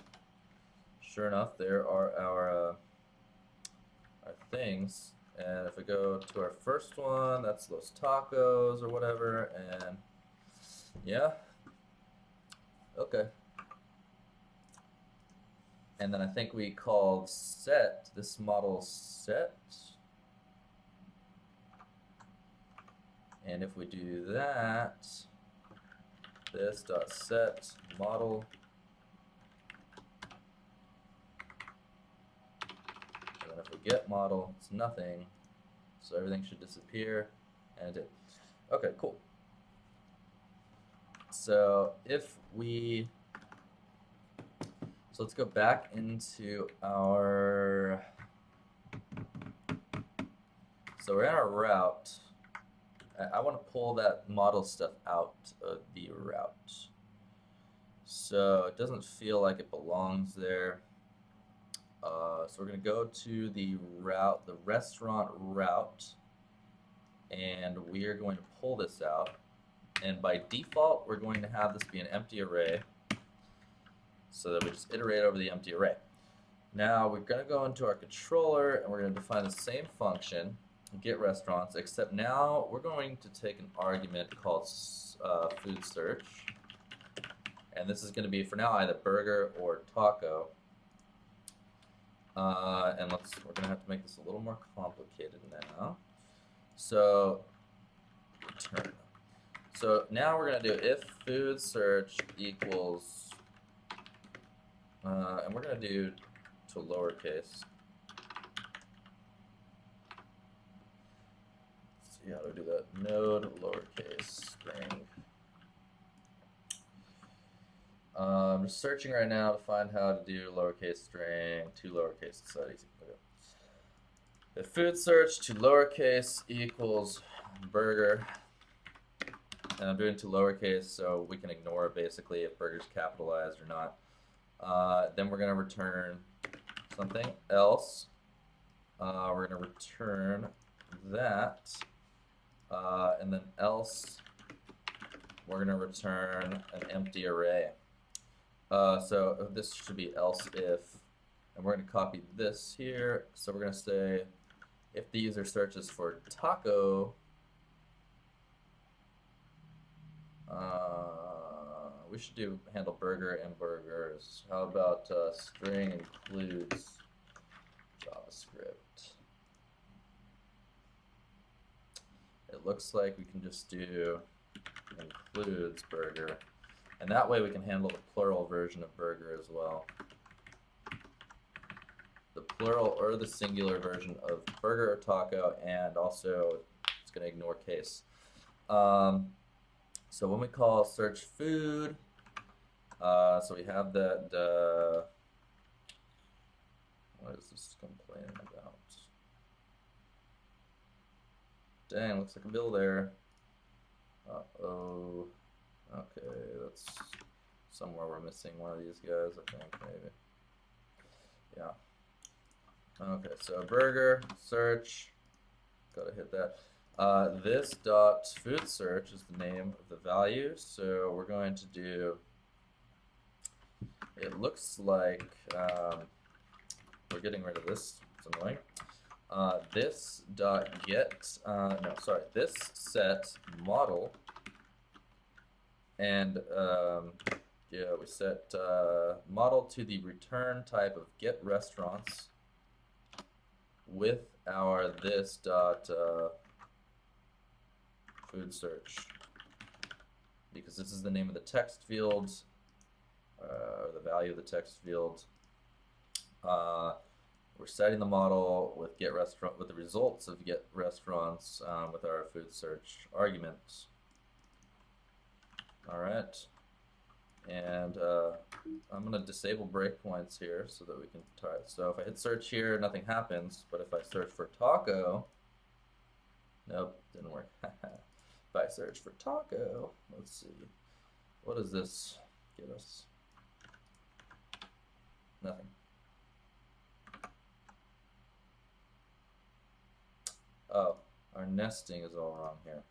Sure enough, there are our things. And if we go to our first one, that's Los Tacos or whatever, and yeah, okay. And then I think we called set, this model set. And if we do that, this dot set model, and then if we get model, it's nothing. So everything should disappear, and it did. Okay, cool. So if we, so let's go back into our, so we're in our route I want to pull that model stuff out of the route. So it doesn't feel like it belongs there. So we're going to go to the route, the restaurant route, and we are going to pull this out. And by default, we're going to have this be an empty array so that we just iterate over the empty array. Now we're going to go into our controller and we're going to define the same function, get restaurants, except now we're going to take an argument called food search. And this is going to be for now either burger or taco. And we're going to have to make this a little more complicated now. So return. So now we're going to do if food search equals, and we're going to do to lowercase. Let's see how to do that. Node lowercase string. I'm just searching right now to find how to do lowercase string to lowercase. It's that easy. Okay. If food search to lowercase equals burger, and I'm doing to lowercase so we can ignore basically if burger's capitalized or not. Then we're going to return something else. We're going to return that, and then else we're going to return an empty array. So this should be else if, and we're going to copy this here. So we're going to say if the user searches for taco, we should handle burger and burgers. How about string includes JavaScript? It looks like we can just do includes burger, and that way we can handle the plural version of burger as well. The plural or the singular version of burger or taco, and also it's going to ignore case. So when we call search food, so we have that, what is this complaining about? Dang, looks like a bill there. Uh-oh. Okay, that's somewhere we're missing one of these guys, I think, maybe. Yeah. Okay, so burger, search, gotta hit that. This dot food search is the name of the value, so we're going to do, it looks like we're getting rid of this, it's annoying. This dot get, this set model, and yeah, we set model to the return type of get restaurants with our this dot food search, because this is the name of the text field, or the value of the text field. We're setting the model with get restaurant with the results of get restaurants with our food search arguments. All right, and I'm going to disable breakpoints here so that we can try it. So if I hit search here, nothing happens, but if I search for taco, nope, didn't work. If I search for taco, let's see, what does this get us? Nothing. Oh, our nesting is all wrong here.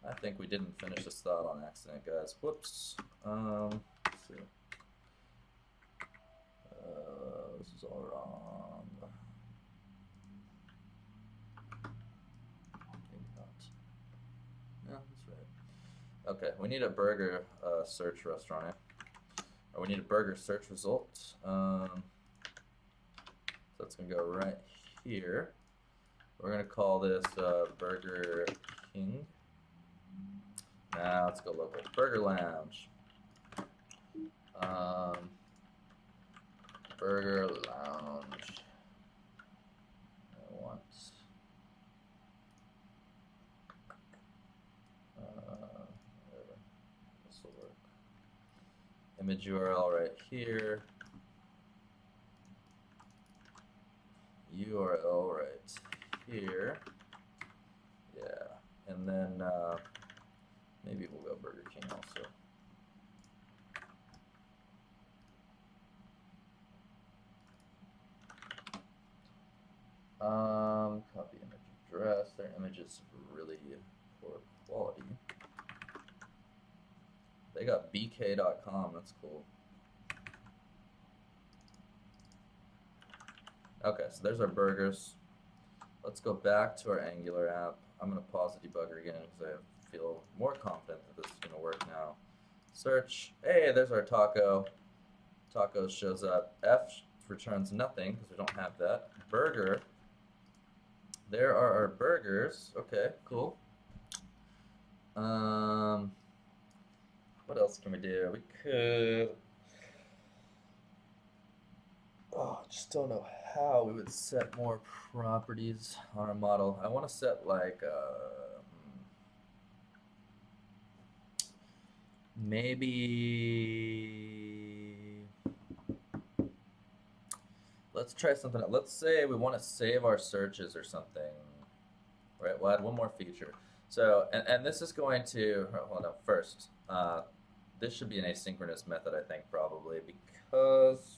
I think we didn't finish this thought on accident, guys. Whoops. Let's see. This is all wrong. Maybe not. Yeah, that's right. Okay, we need a burger search restaurant. Or we need a burger search result. So that's going to go right here. We're going to call this Burger King. Now let's go local. Burger Lounge. Burger Lounge. I want. Whatever. This will work. Image URL right here. URL right here. Yeah, and then maybe we'll go Burger King also. Copy image address. Their image is really poor quality. They got bk.com. That's cool. Okay, so there's our burgers. Let's go back to our Angular app. I'm going to pause the debugger again because I feel more confident that this is going to work now. Search. Hey, there's our taco. Taco shows up. F returns nothing because we don't have that. Burger. There are our burgers. Okay, cool. What else can we do? We could... Oh, I just don't know how we would set more properties on our model. I want to set like maybe let's try something else. Let's say we want to save our searches or something. Right, we'll add one more feature. So, and this is going to, hold on, first, this should be an asynchronous method, I think, probably, because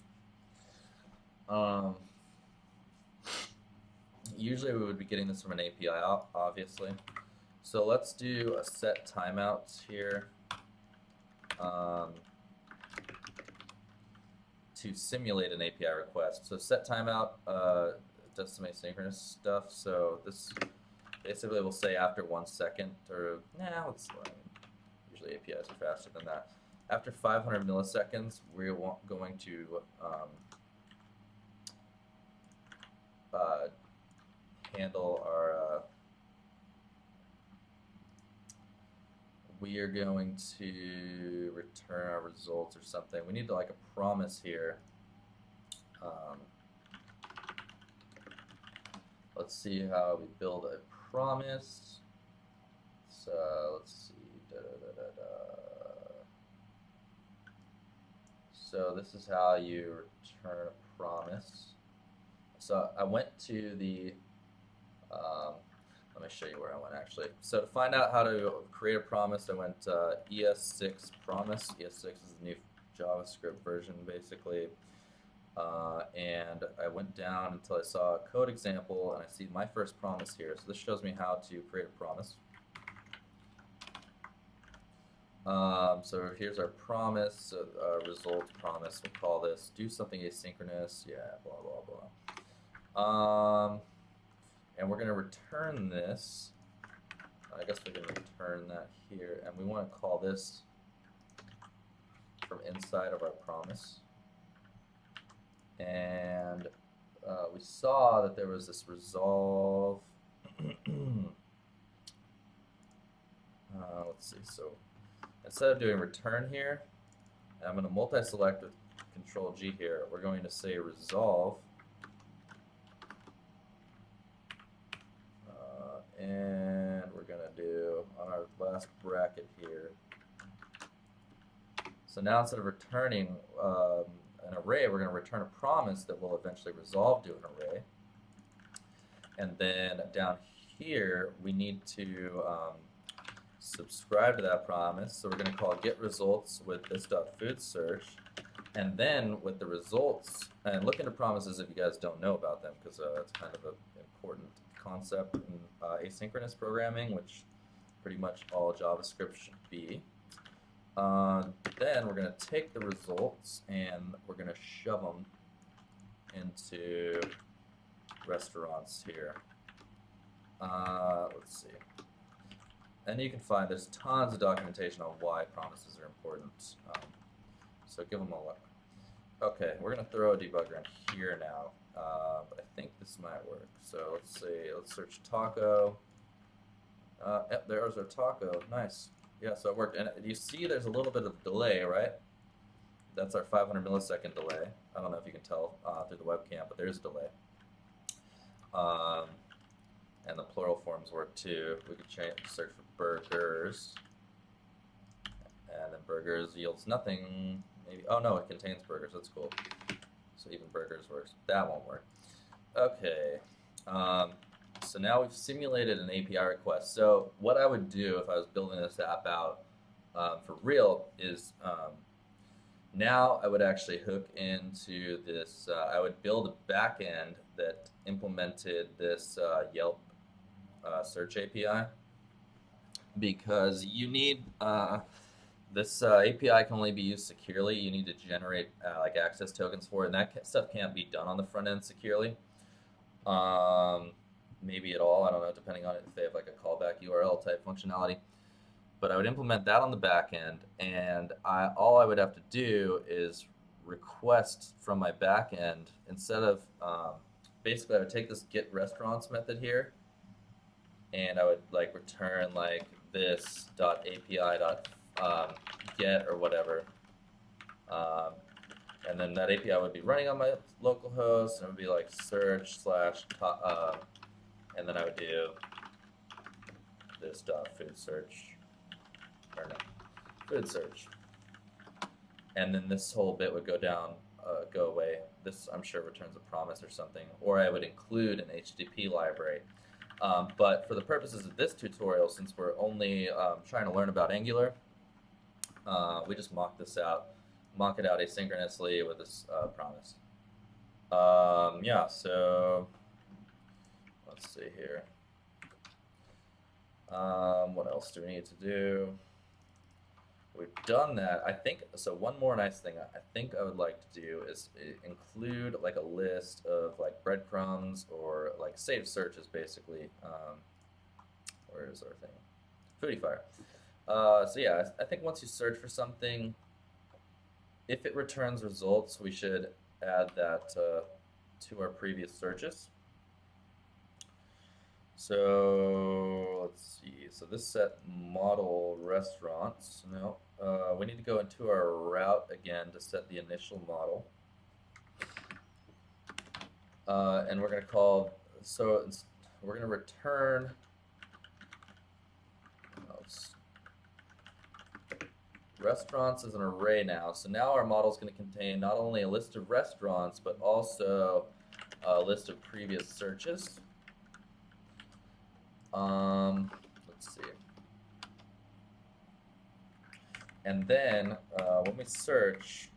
usually we would be getting this from an API, obviously. So let's do a set timeouts here to simulate an API request. So set timeout does some asynchronous stuff. So this basically will say after 1 second, or let's usually APIs are faster than that. After 500 milliseconds, we're going to handle our. We are going to return our results or something. We need like a promise here. Let's see how we build a promise. So let's see. So this is how you return a promise. So I went to the let me show you where I went actually. So to find out how to create a promise, I went ES6 promise. ES6 is the new JavaScript version basically. And I went down until I saw a code example and I see my first promise here. So this shows me how to create a promise. So here's our promise, result promise, we'll call this, do something asynchronous, yeah, blah, blah, blah. And we're going to return this. I guess we're going to return that here, and we want to call this from inside of our promise. And we saw that there was this resolve. Let's see, so instead of doing return here, I'm going to multi-select with Control G here. We're going to say resolve. And we're going to do on our last bracket here. So now instead of returning an array, we're going to return a promise that will eventually resolve to an array. And then down here, we need to subscribe to that promise. So we're going to call get results with this.foodSearch. And then with the results, and look into promises if you guys don't know about them, because it's kind of an important concept in asynchronous programming, which pretty much all JavaScript should be. Then we're going to take the results and we're going to shove them into restaurants here. Let's see. And you can find there's tons of documentation on why promises are important. So give them a look. Okay, we're going to throw a debugger in here now. But I think this might work. So let's see, let's search taco. Yep, there's our taco. Nice. Yeah, so it worked. And you see there's a little bit of delay, right? That's our 500 millisecond delay. I don't know if you can tell through the webcam, but there's a delay. And the plural forms work too. We could search for burgers. And then burgers yields nothing. Maybe. Oh no, it contains burgers. That's cool. So even burgers works. That won't work. Okay. So now we've simulated an API request. So what I would do if I was building this app out for real is now I would actually hook into this. I would build a backend that implemented this Yelp search API, because you need this API can only be used securely. You need to generate like access tokens for it, and that stuff can't be done on the front end securely. Maybe at all, I don't know, depending on if they have like a callback URL type functionality. But I would implement that on the back end, and all I would have to do is request from my back end instead of basically I would take this get restaurants method here, and I would like return like this .api.get or whatever, and then that API would be running on my local host, and it would be like search slash and then I would do this food search, or no, food search, and then this whole bit would go down, go away. This I'm sure returns a promise or something, or I would include an HTTP library. But for the purposes of this tutorial, since we're only trying to learn about Angular, we just mock it out asynchronously with this promise. Yeah, so let's see here. What else do we need to do? We've done that. I think so. One more nice thing I think I would like to do is include like a list of like breadcrumbs or like saved searches, basically. Where is our thing? Foodie Fire. So yeah, I think once you search for something, if it returns results, we should add that to our previous searches. So let's see. So this set model restaurants. No, we need to go into our route again to set the initial model. And we're going to call, so we're going to return, restaurants as an array now. So now our model is going to contain not only a list of restaurants, but also a list of previous searches. Let's see. And then when we search,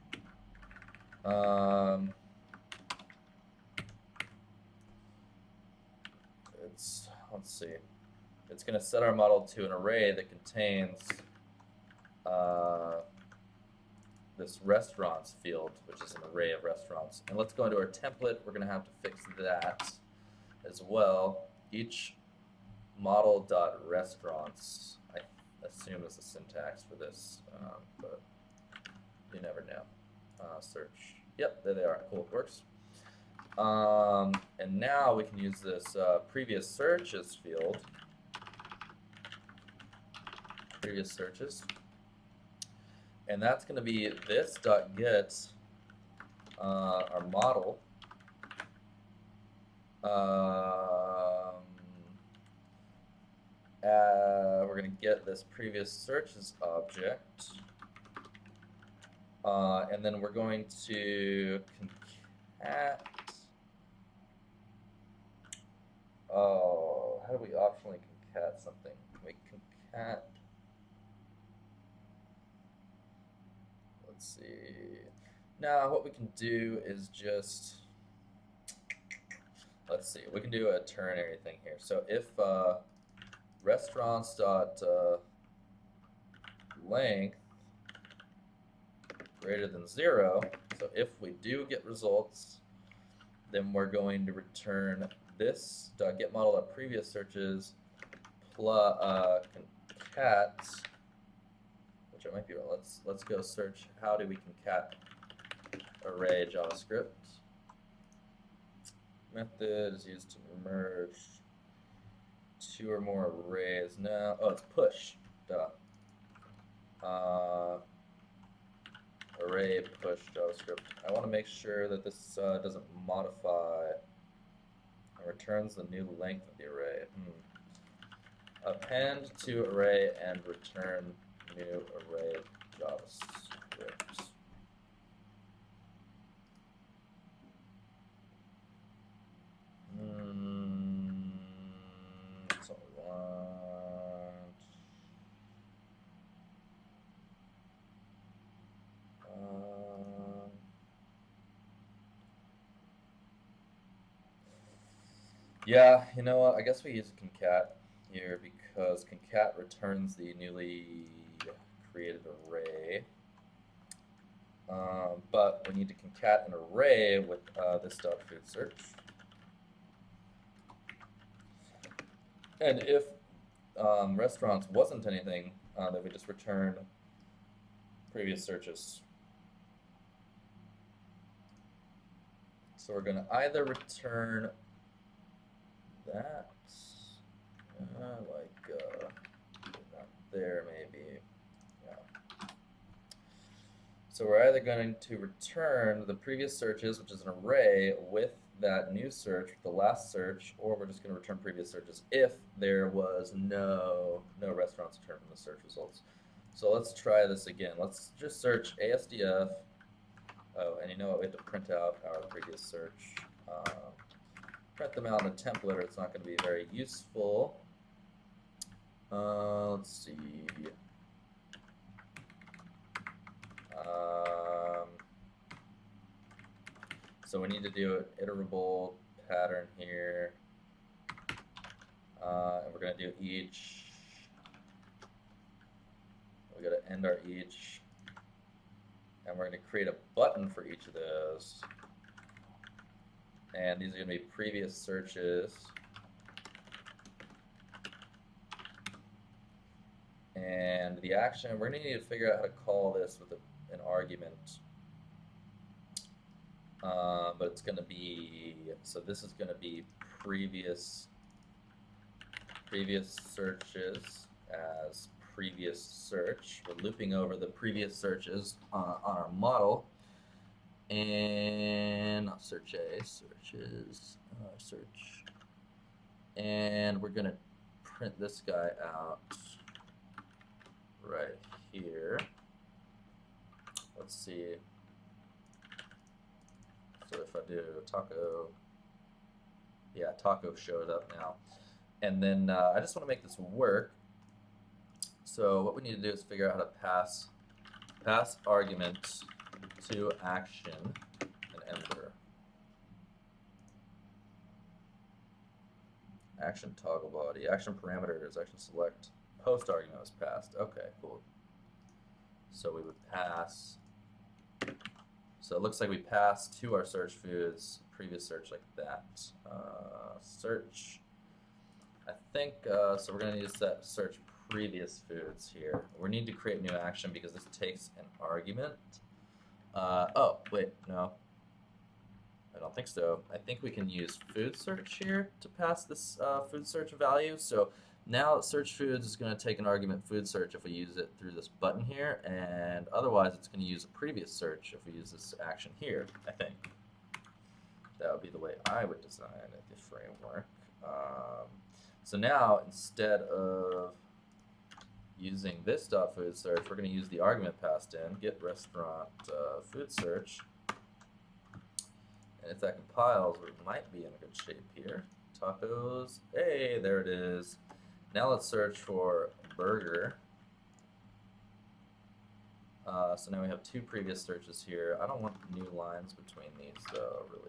let's see. It's going to set our model to an array that contains this restaurants field, which is an array of restaurants. And let's go into our template. We're going to have to fix that as well. Each model.restaurants, I assume is the syntax for this, but you never know. Search. Yep, there they are. Cool, it works. And now we can use this previous searches field. Previous searches. And that's going to be this.get our model. We're going to get this previous searches object. And then we're going to concat. Oh, how do we optionally concat something? We concat. Let's see. Now, what we can do is just, let's see. We can do a ternary thing here. So if restaurants.length greater than 0, so if we do get results, then we're going to return this .getModel.previous searches plus concat, which I might be wrong. Let's go search. How do we concat array JavaScript? Method is used to merge two or more arrays. Now, oh, it's push. Duh. Array push JavaScript. I want to make sure that this doesn't modify and returns the new length of the array. Append to array and return new array JavaScript. Yeah, you know what? I guess we use concat here because concat returns the newly created array. But we need to concat an array with this dot food search. And if restaurants wasn't anything, then we just return previous searches. So we're going to either return that, not there maybe. Yeah. So we're either going to return the previous searches, which is an array, with that new search, the last search, or we're just going to return previous searches if there was no restaurants returned from the search results. So let's try this again. Let's just search ASDF. Oh, and you know what? We have to print out our previous search. Print them out in a template, or it's not going to be very useful. Let's see. So we need to do an iterable pattern here. And we're going to do each. We got to end our each. And we're going to create a button for each of those. And these are going to be previous searches. And the action, we're going to need to figure out how to call this with an argument. But it's going to be, so this is going to be previous searches as previous search. We're looping over the previous searches on our model. And search A, searches, search. And we're going to print this guy out right here. Let's see. So if I do taco, yeah, taco showed up now. And then I just want to make this work. So what we need to do is figure out how to pass argument to action in Ember. Action toggle body, action parameters, action select, post argument was passed. Okay, cool. So we would pass. So it looks like we passed to our search foods, previous search like that. Search. I think, so we're going to need to set search previous foods here. We need to create new action because this takes an argument. Oh, wait, no. I don't think so. I think we can use food search here to pass this food search value. So now search foods is going to take an argument food search if we use it through this button here, and otherwise it's going to use a previous search if we use this action here, I think. That would be the way I would design the framework. So now instead of using this .food search, we're going to use the argument passed in, get restaurant food search. And if that compiles, we might be in a good shape here. Tacos, hey, there it is. Now let's search for burger. So now we have two previous searches here. I don't want new lines between these though, really.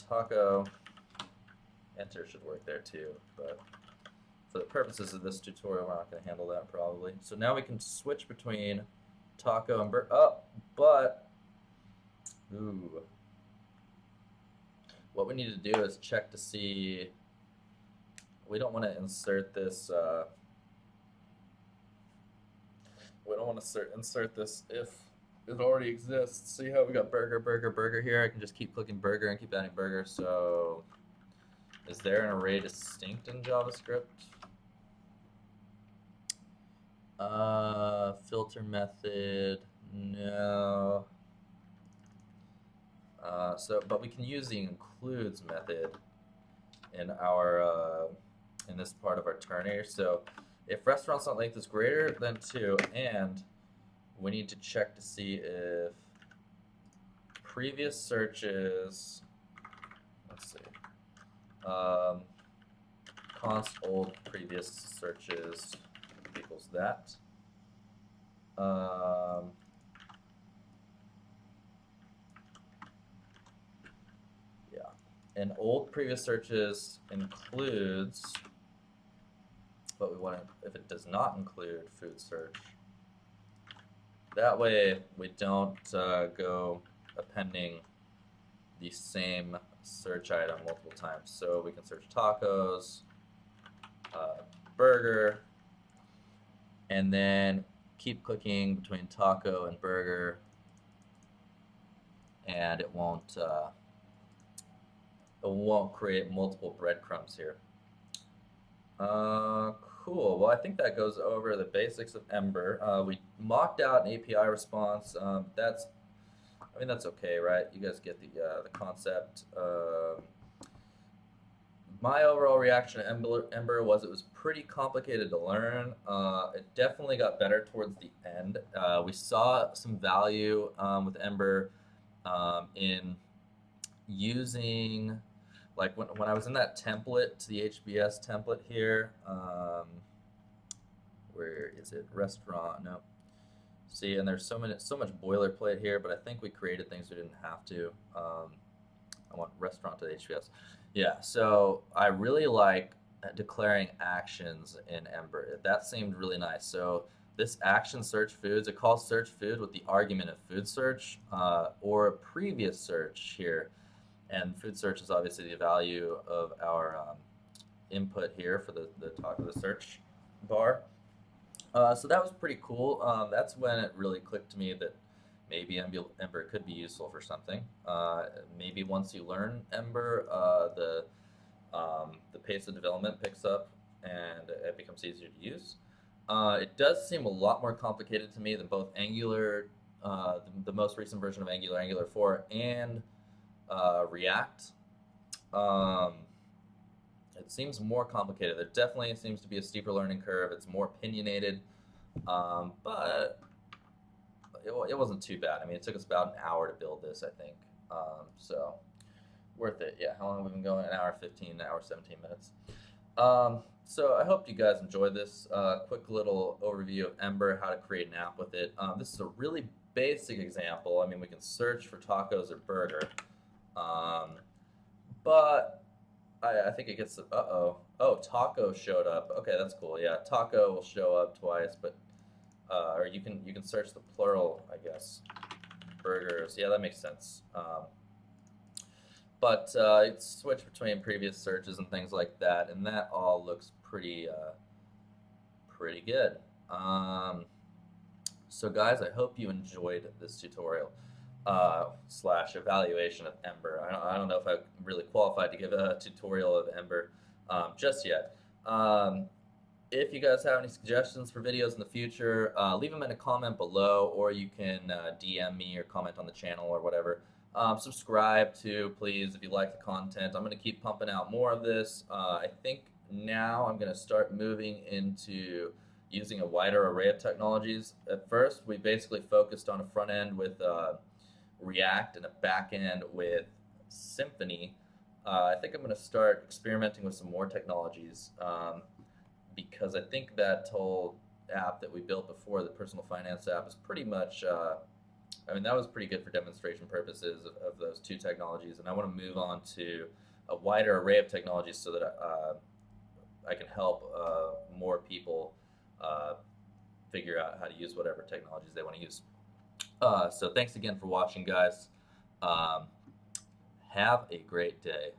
Taco, enter should work there too, but for the purposes of this tutorial, we're not going to handle that probably. So now we can switch between taco and burger. Oh, but, ooh. What we need to do is check to see, we don't want to insert this, we don't want to insert this if it already exists. See how we got burger, burger, burger here? I can just keep clicking burger and keep adding burger. So is there an array distinct in JavaScript? Filter method, no. But we can use the includes method in our in this part of our ternator. So if restaurants not length is greater than 2, and we need to check to see if previous searches, let's see, const old previous searches equals that. and old previous searches includes, but we want to, if it does not include food search, that way we don't go appending the same search item multiple times. So we can search tacos, burger, and then keep clicking between taco and burger, and it won't create multiple breadcrumbs here. Cool. Well, I think that goes over the basics of Ember. We mocked out an API response. That's okay, right? You guys get the concept. My overall reaction to Ember was it was pretty complicated to learn. It definitely got better towards the end. We saw some value with Ember in using, like when I was in that template, the HBS template here, where is it? Restaurant, no. See, and there's so much boilerplate here, but I think we created things we didn't have to. I want restaurant to the HBS. Yeah, so I really like declaring actions in Ember. That seemed really nice. So this action search foods, it calls search food with the argument of food search or previous search here. And food search is obviously the value of our input here for the talk of the search bar. So that was pretty cool. That's when it really clicked to me that maybe Ember could be useful for something. Maybe once you learn Ember, the pace of development picks up and it becomes easier to use. It does seem a lot more complicated to me than both Angular, the most recent version of Angular, Angular 4, and React. It seems more complicated. There definitely seems to be a steeper learning curve. It's more opinionated, but it wasn't too bad. I mean, it took us about an hour to build this, I think. So worth it. Yeah, how long have we been going? An hour 15, an hour 17 minutes. So I hope you guys enjoyed this quick little overview of Ember, how to create an app with it. This is a really basic example. I mean, we can search for tacos or burger, but I think it gets, oh, taco showed up. Okay, that's cool. Yeah, taco will show up twice, but or you can search the plural, I guess. Burgers. Yeah, that makes sense. But it's switched between previous searches and things like that, and that all looks pretty good. So guys, I hope you enjoyed this tutorial / evaluation of Ember. I don't know if I'm really qualified to give a tutorial of Ember just yet. If you guys have any suggestions for videos in the future, leave them in a comment below, or you can DM me or comment on the channel or whatever. Subscribe too, please, if you like the content. I'm going to keep pumping out more of this. I think now I'm going to start moving into using a wider array of technologies. At first, we basically focused on a front end with React and a back end with Symfony. I think I'm going to start experimenting with some more technologies because I think that whole app that we built before, the personal finance app, is pretty much, I mean, that was pretty good for demonstration purposes of those two technologies, and I want to move on to a wider array of technologies so that I can help more people figure out how to use whatever technologies they want to use. So thanks again for watching, guys. Have a great day.